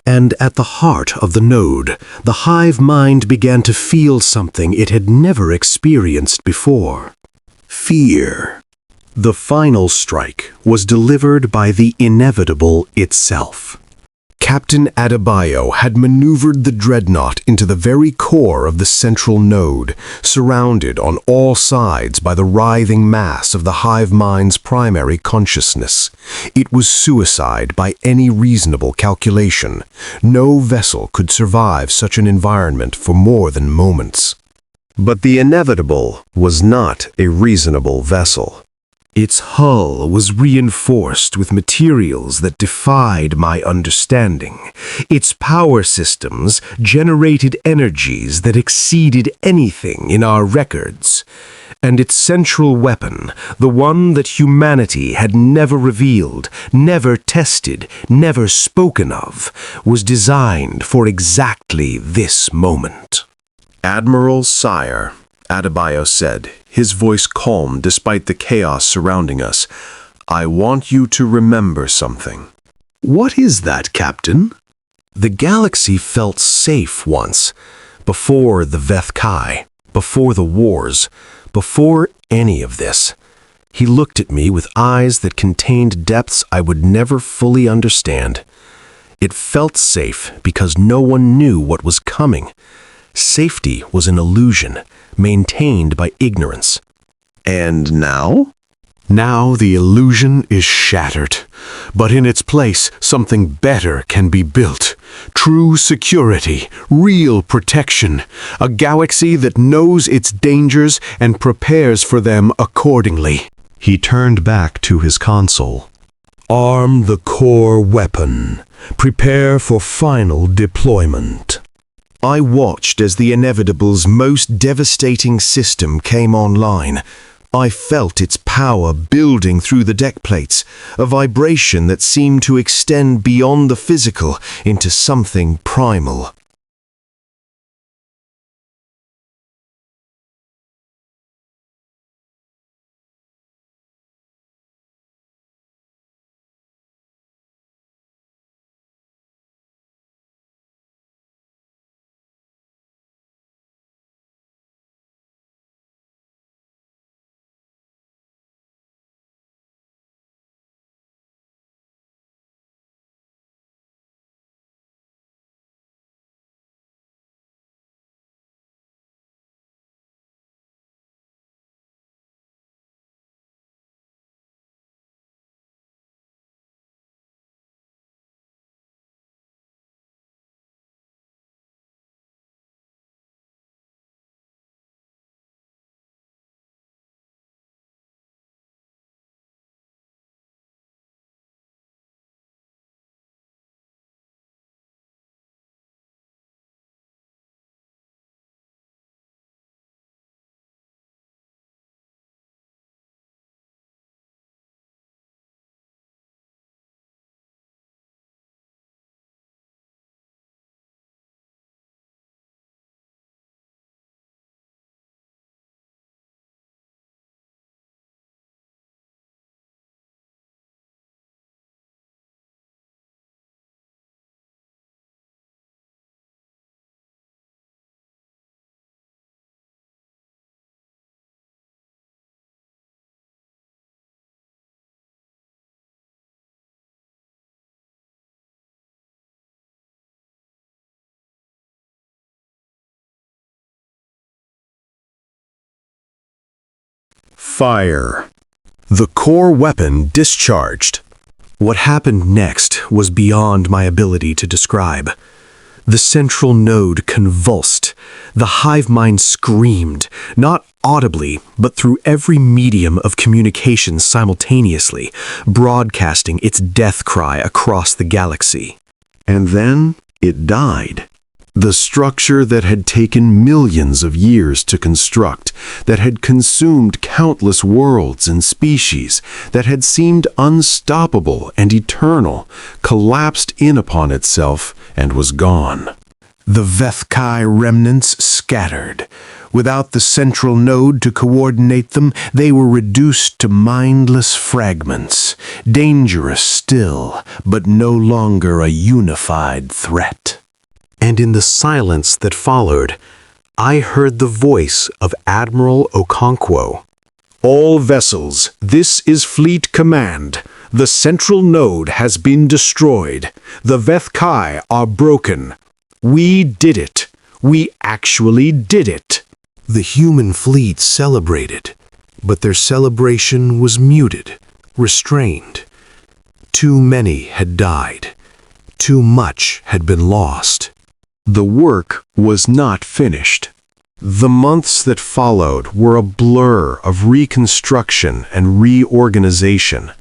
And at the heart of the node, the hive mind began to feel something it had never experienced before. Fear. The final strike was delivered by the inevitable itself. Captain Adebayo had maneuvered the Dreadnought into the very core of the central node, surrounded on all sides by the writhing mass of the hive mind's primary consciousness. It was suicide by any reasonable calculation. No vessel could survive such an environment for more than moments. But the inevitable was not a reasonable vessel. Its hull was reinforced with materials that defied my understanding. Its power systems generated energies that exceeded anything in our records. And its central weapon, the one that humanity had never revealed, never tested, never spoken of, was designed for exactly this moment. Admiral Sire, Adebayo said, his voice calm despite the chaos surrounding us, I want you to remember something. What is that, Captain? The galaxy felt safe once, before the Vethkai, before the wars, before any of this. He looked at me with eyes that contained depths I would never fully understand. It felt safe because no one knew what was coming. Safety was an illusion, maintained by ignorance. And now? Now the illusion is shattered, but in its place something better can be built. True security, real protection, a galaxy that knows its dangers and prepares for them accordingly. He turned back to his console. Arm the core weapon. Prepare for final deployment. I watched as the Inevitable's most devastating system came online. I felt its power building through the deck plates, a vibration that seemed to extend beyond the physical into something primal. Fire. The core weapon discharged. What happened next was beyond my ability to describe. The central node convulsed. The hive mind screamed, not audibly, but through every medium of communication simultaneously, broadcasting its death cry across the galaxy. And then it died. The structure that had taken millions of years to construct, that had consumed countless worlds and species, that had seemed unstoppable and eternal, collapsed in upon itself and was gone. The Vethkai remnants scattered. Without the central node to coordinate them, they were reduced to mindless fragments, dangerous still, but no longer a unified threat. And in the silence that followed, I heard the voice of Admiral Okonkwo. All vessels, this is Fleet Command. The central node has been destroyed. The Vethkai are broken. We did it. We actually did it. The human fleet celebrated, but their celebration was muted, restrained. Too many had died. Too much had been lost. The work was not finished. The months that followed were a blur of reconstruction and reorganization.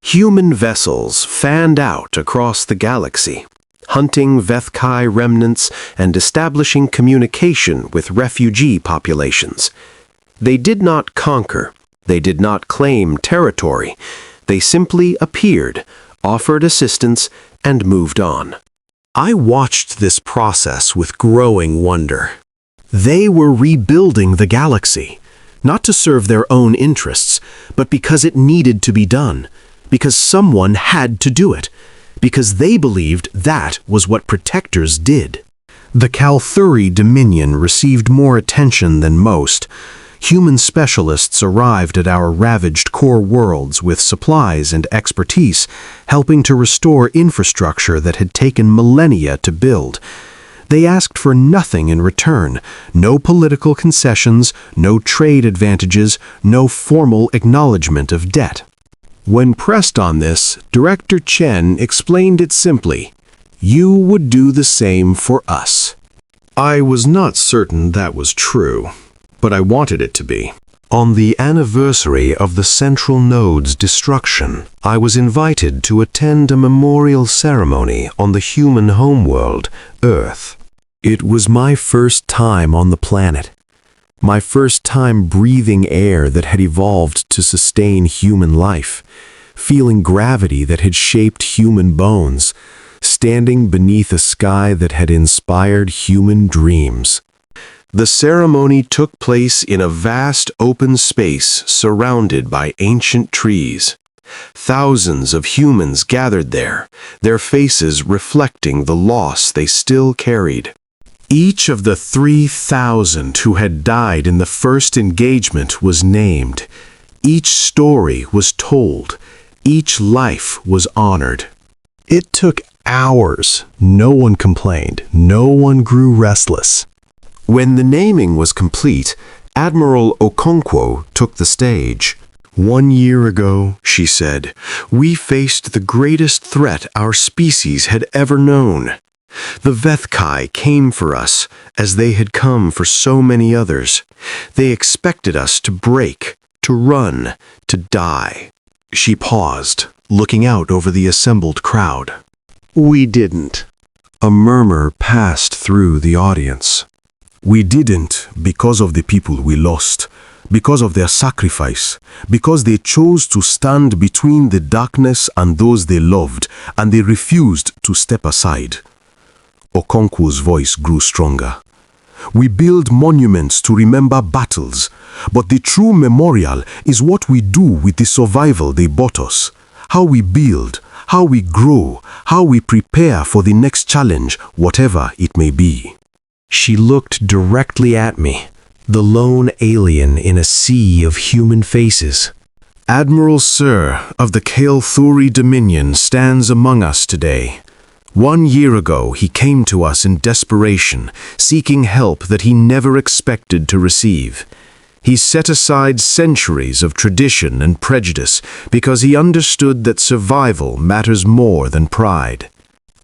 Human vessels fanned out across the galaxy, hunting Vethkai remnants and establishing communication with refugee populations. They did not conquer. They did not claim territory. They simply appeared, offered assistance, and moved on. I watched this process with growing wonder. They were rebuilding the galaxy, not to serve their own interests, but because it needed to be done, because someone had to do it, because they believed that was what protectors did. The Kalthuri Dominion received more attention than most. Human specialists arrived at our ravaged core worlds with supplies and expertise, helping to restore infrastructure that had taken millennia to build. They asked for nothing in return, no political concessions, no trade advantages, no formal acknowledgement of debt. When pressed on this, Director Chen explained it simply. You would do the same for us. I was not certain that was true, but I wanted it to be. On the anniversary of the central node's destruction, I was invited to attend a memorial ceremony on the human homeworld, Earth. It was my first time on the planet. My first time breathing air that had evolved to sustain human life, feeling gravity that had shaped human bones, standing beneath a sky that had inspired human dreams. The ceremony took place in a vast open space surrounded by ancient trees. Thousands of humans gathered there, their faces reflecting the loss they still carried. Each of the 3,000 who had died in the first engagement was named. Each story was told. Each life was honored. It took hours. No one complained. No one grew restless. When the naming was complete, Admiral Okonkwo took the stage. 1 year ago, she said, we faced the greatest threat our species had ever known. The Vethkai came for us, as they had come for so many others. They expected us to break, to run, to die. She paused, looking out over the assembled crowd. We didn't. A murmur passed through the audience. We didn't because of the people we lost, because of their sacrifice, because they chose to stand between the darkness and those they loved, and they refused to step aside. Okonkwo's voice grew stronger. We build monuments to remember battles, but the true memorial is what we do with the survival they bought us. How we build, how we grow, how we prepare for the next challenge, whatever it may be. She looked directly at me, the lone alien in a sea of human faces. Admiral Sir of the Kalthuri Dominion stands among us today. 1 year ago, he came to us in desperation, seeking help that he never expected to receive. He set aside centuries of tradition and prejudice because he understood that survival matters more than pride.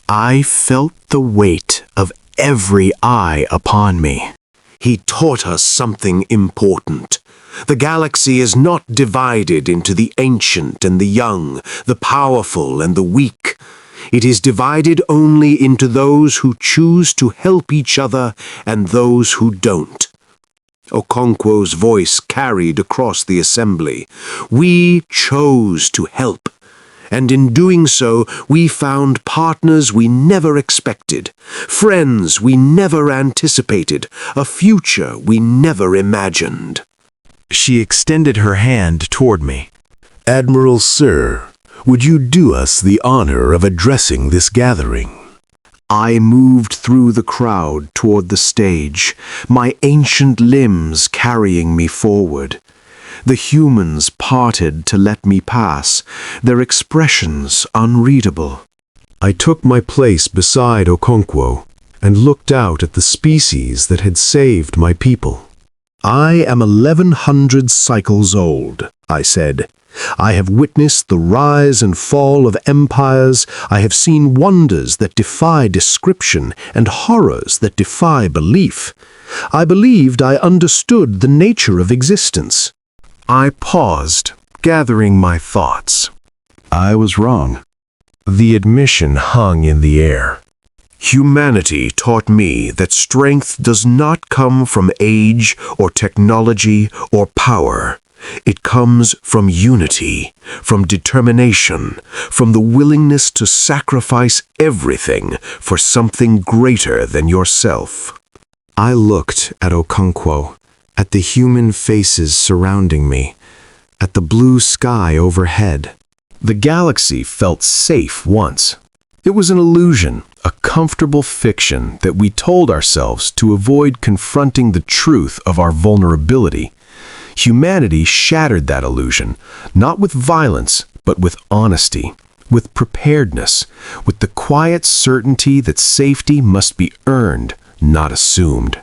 I felt the weight of every eye upon me. He taught us something important. The galaxy is not divided into the ancient and the young, the powerful and the weak. It is divided only into those who choose to help each other and those who don't. Okonkwo's voice carried across the assembly. We chose to help. And in doing so, we found partners we never expected, friends we never anticipated, a future we never imagined. She extended her hand toward me. Admiral Sir, would you do us the honor of addressing this gathering? I moved through the crowd toward the stage, my ancient limbs carrying me forward. The humans parted to let me pass, their expressions unreadable. I took my place beside Okonkwo and looked out at the species that had saved my people. I am 1100 cycles old, I said. I have witnessed the rise and fall of empires. I have seen wonders that defy description and horrors that defy belief. I believed I understood the nature of existence. I paused, gathering my thoughts. I was wrong. The admission hung in the air. Humanity taught me that strength does not come from age or technology or power. It comes from unity, from determination, from the willingness to sacrifice everything for something greater than yourself. I looked at Okonkwo, at the human faces surrounding me, at the blue sky overhead. The galaxy felt safe once. It was an illusion, a comfortable fiction that we told ourselves to avoid confronting the truth of our vulnerability. Humanity shattered that illusion, not with violence, but with honesty, with preparedness, with the quiet certainty that safety must be earned, not assumed.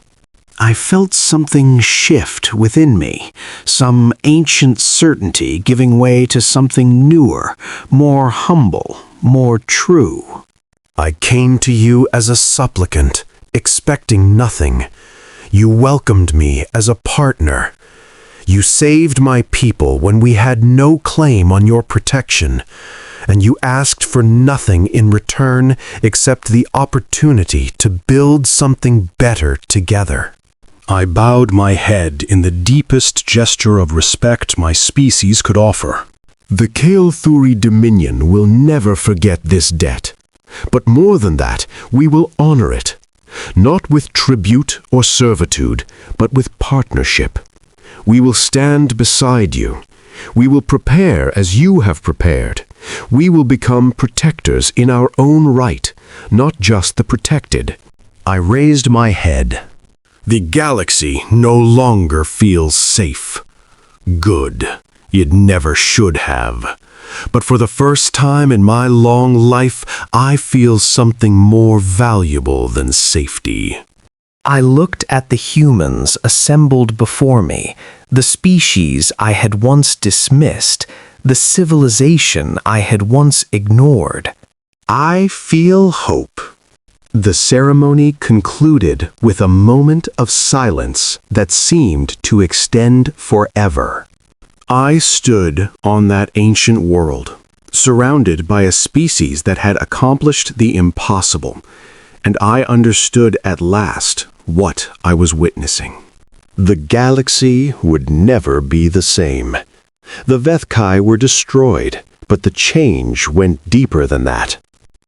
I felt something shift within me, some ancient certainty giving way to something newer, more humble, more true. I came to you as a supplicant, expecting nothing. You welcomed me as a partner. You saved my people when we had no claim on your protection, and you asked for nothing in return except the opportunity to build something better together. I bowed my head in the deepest gesture of respect my species could offer. The Kael'thuri Dominion will never forget this debt. But more than that, we will honor it, not with tribute or servitude, but with partnership. We will stand beside you. We will prepare as you have prepared. We will become protectors in our own right, not just the protected. I raised my head. The galaxy no longer feels safe. Good. It never should have. But for the first time in my long life, I feel something more valuable than safety. I looked at the humans assembled before me, the species I had once dismissed, the civilization I had once ignored. I feel hope. The ceremony concluded with a moment of silence that seemed to extend forever. I stood on that ancient world, surrounded by a species that had accomplished the impossible, and I understood at last what I was witnessing. The galaxy would never be the same. The Vethkai were destroyed, but the change went deeper than that.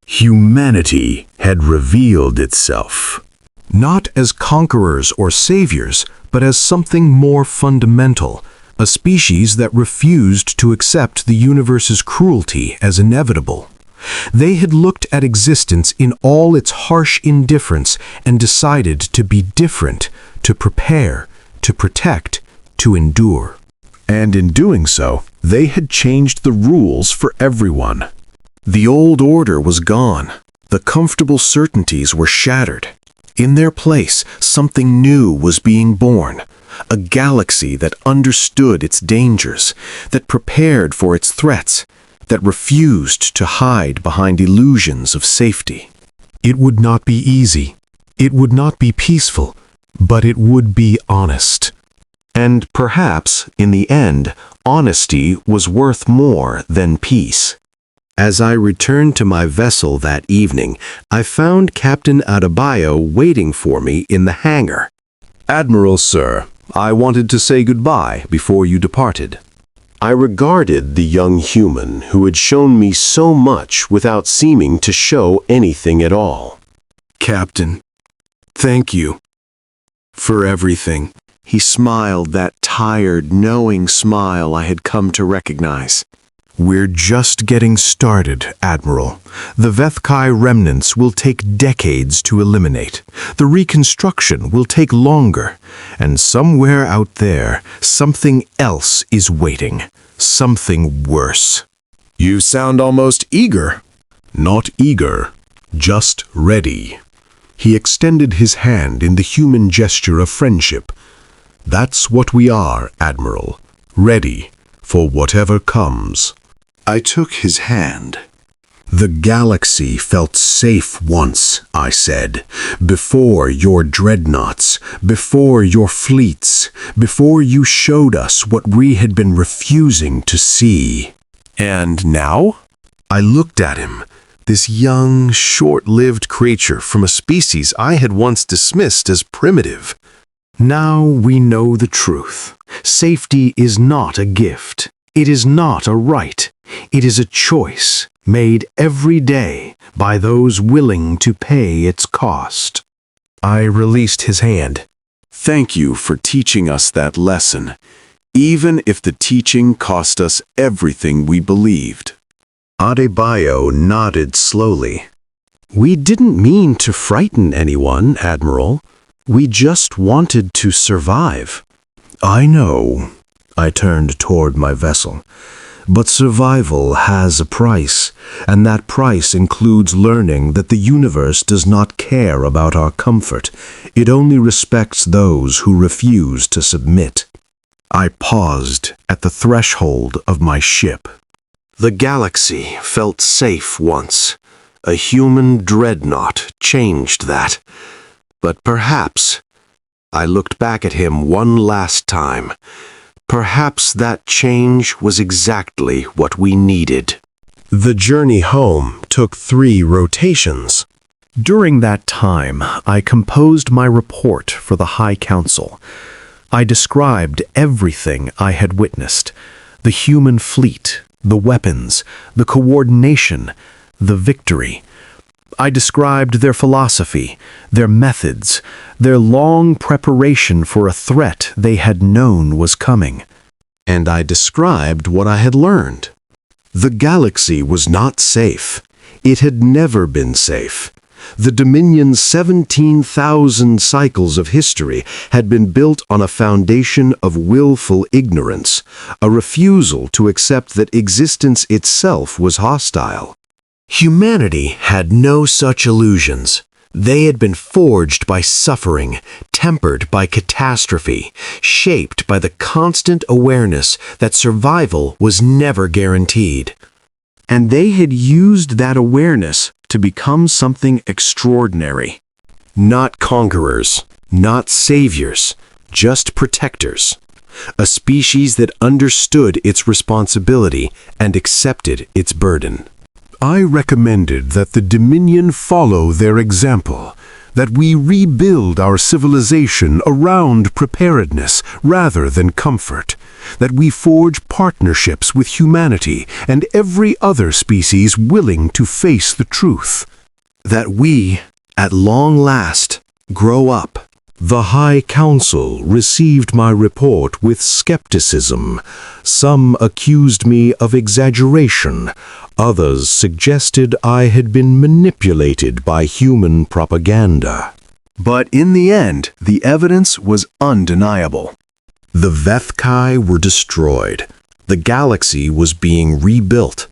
Humanity had revealed itself. Not as conquerors or saviors, but as something more fundamental, a species that refused to accept the universe's cruelty as inevitable. They had looked at existence in all its harsh indifference and decided to be different, to prepare, to protect, to endure. And in doing so, they had changed the rules for everyone. The old order was gone. The comfortable certainties were shattered. In their place, something new was being born. A galaxy that understood its dangers, that prepared for its threats, that refused to hide behind illusions of safety. It would not be easy. It would not be peaceful, but it would be honest. And perhaps, in the end, honesty was worth more than peace. As I returned to my vessel that evening, I found Captain Adebayo waiting for me in the hangar. Admiral, sir, I wanted to say goodbye before you departed. I regarded the young human who had shown me so much without seeming to show anything at all. Captain, thank you for everything. He smiled, that tired, knowing smile I had come to recognize. We're just getting started, Admiral. The Vethkai remnants will take decades to eliminate. The reconstruction will take longer. And somewhere out there, something else is waiting. Something worse. You sound almost eager. Not eager, just ready. He extended his hand in the human gesture of friendship. That's what we are, Admiral. Ready for whatever comes. I took his hand. The galaxy felt safe once, I said, before your dreadnoughts, before your fleets, before you showed us what we had been refusing to see. And now? I looked at him, this young, short-lived creature from a species I had once dismissed as primitive. Now we know the truth. Safety is not a gift. It is not a right. It is a choice made every day by those willing to pay its cost. I released his hand. Thank you for teaching us that lesson, even if the teaching cost us everything we believed. Adebayo nodded slowly. We didn't mean to frighten anyone, Admiral. We just wanted to survive. I know. I turned toward my vessel. But survival has a price, and that price includes learning that the universe does not care about our comfort. It only respects those who refuse to submit. I paused at the threshold of my ship. The galaxy felt safe once. A human dreadnought changed that. But perhaps, I looked back at him one last time, perhaps that change was exactly what we needed. The journey home took 3 rotations. During that time, I composed my report for the High Council. I described everything I had witnessed: the human fleet, the weapons, the coordination, the victory. I described their philosophy, their methods, their long preparation for a threat they had known was coming. And I described what I had learned. The galaxy was not safe. It had never been safe. The Dominion's 17,000 cycles of history had been built on a foundation of willful ignorance, a refusal to accept that existence itself was hostile. Humanity had no such illusions. They had been forged by suffering, tempered by catastrophe, shaped by the constant awareness that survival was never guaranteed. And they had used that awareness to become something extraordinary. Not conquerors, not saviors, just protectors. A species that understood its responsibility and accepted its burden. I recommended that the Dominion follow their example, that we rebuild our civilization around preparedness rather than comfort, that we forge partnerships with humanity and every other species willing to face the truth, that we, at long last, grow up. The High Council received my report with skepticism. Some accused me of exaggeration. Others suggested I had been manipulated by human propaganda. But in the end, the evidence was undeniable. The Vethkai were destroyed. The galaxy was being rebuilt.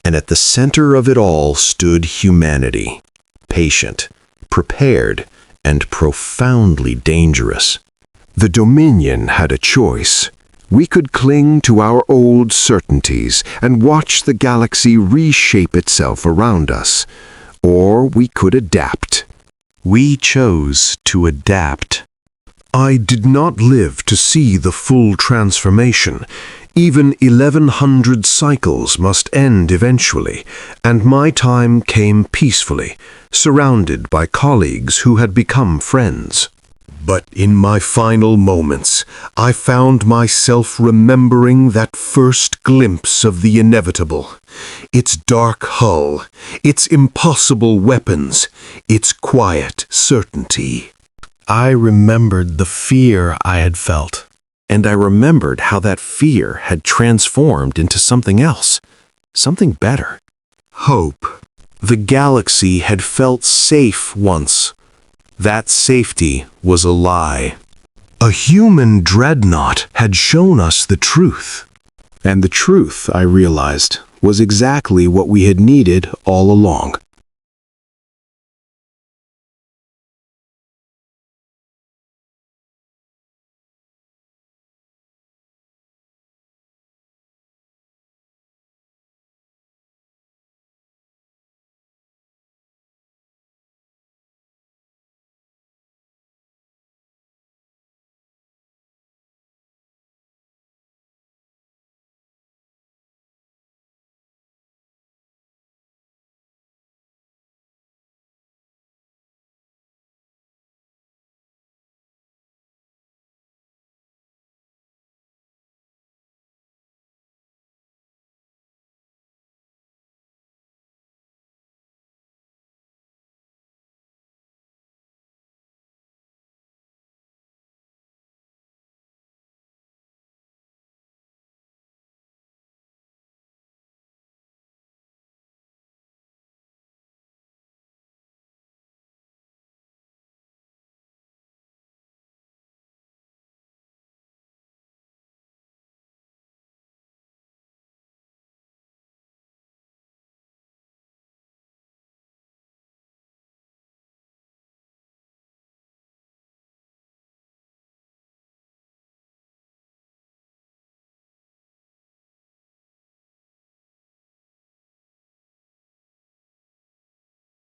And at the center of it all stood humanity. Patient, prepared, and profoundly dangerous. The Dominion had a choice. We could cling to our old certainties and watch the galaxy reshape itself around us, or we could adapt. We chose to adapt. I did not live to see the full transformation. Even 1100 cycles must end eventually, and my time came peacefully, surrounded by colleagues who had become friends. But in my final moments, I found myself remembering that first glimpse of the inevitable. Its dark hull, its impossible weapons, its quiet certainty. I remembered the fear I had felt. And I remembered how that fear had transformed into something else, something better. Hope. The galaxy had felt safe once. That safety was a lie. A human dreadnought had shown us the truth. And the truth, I realized, was exactly what we had needed all along.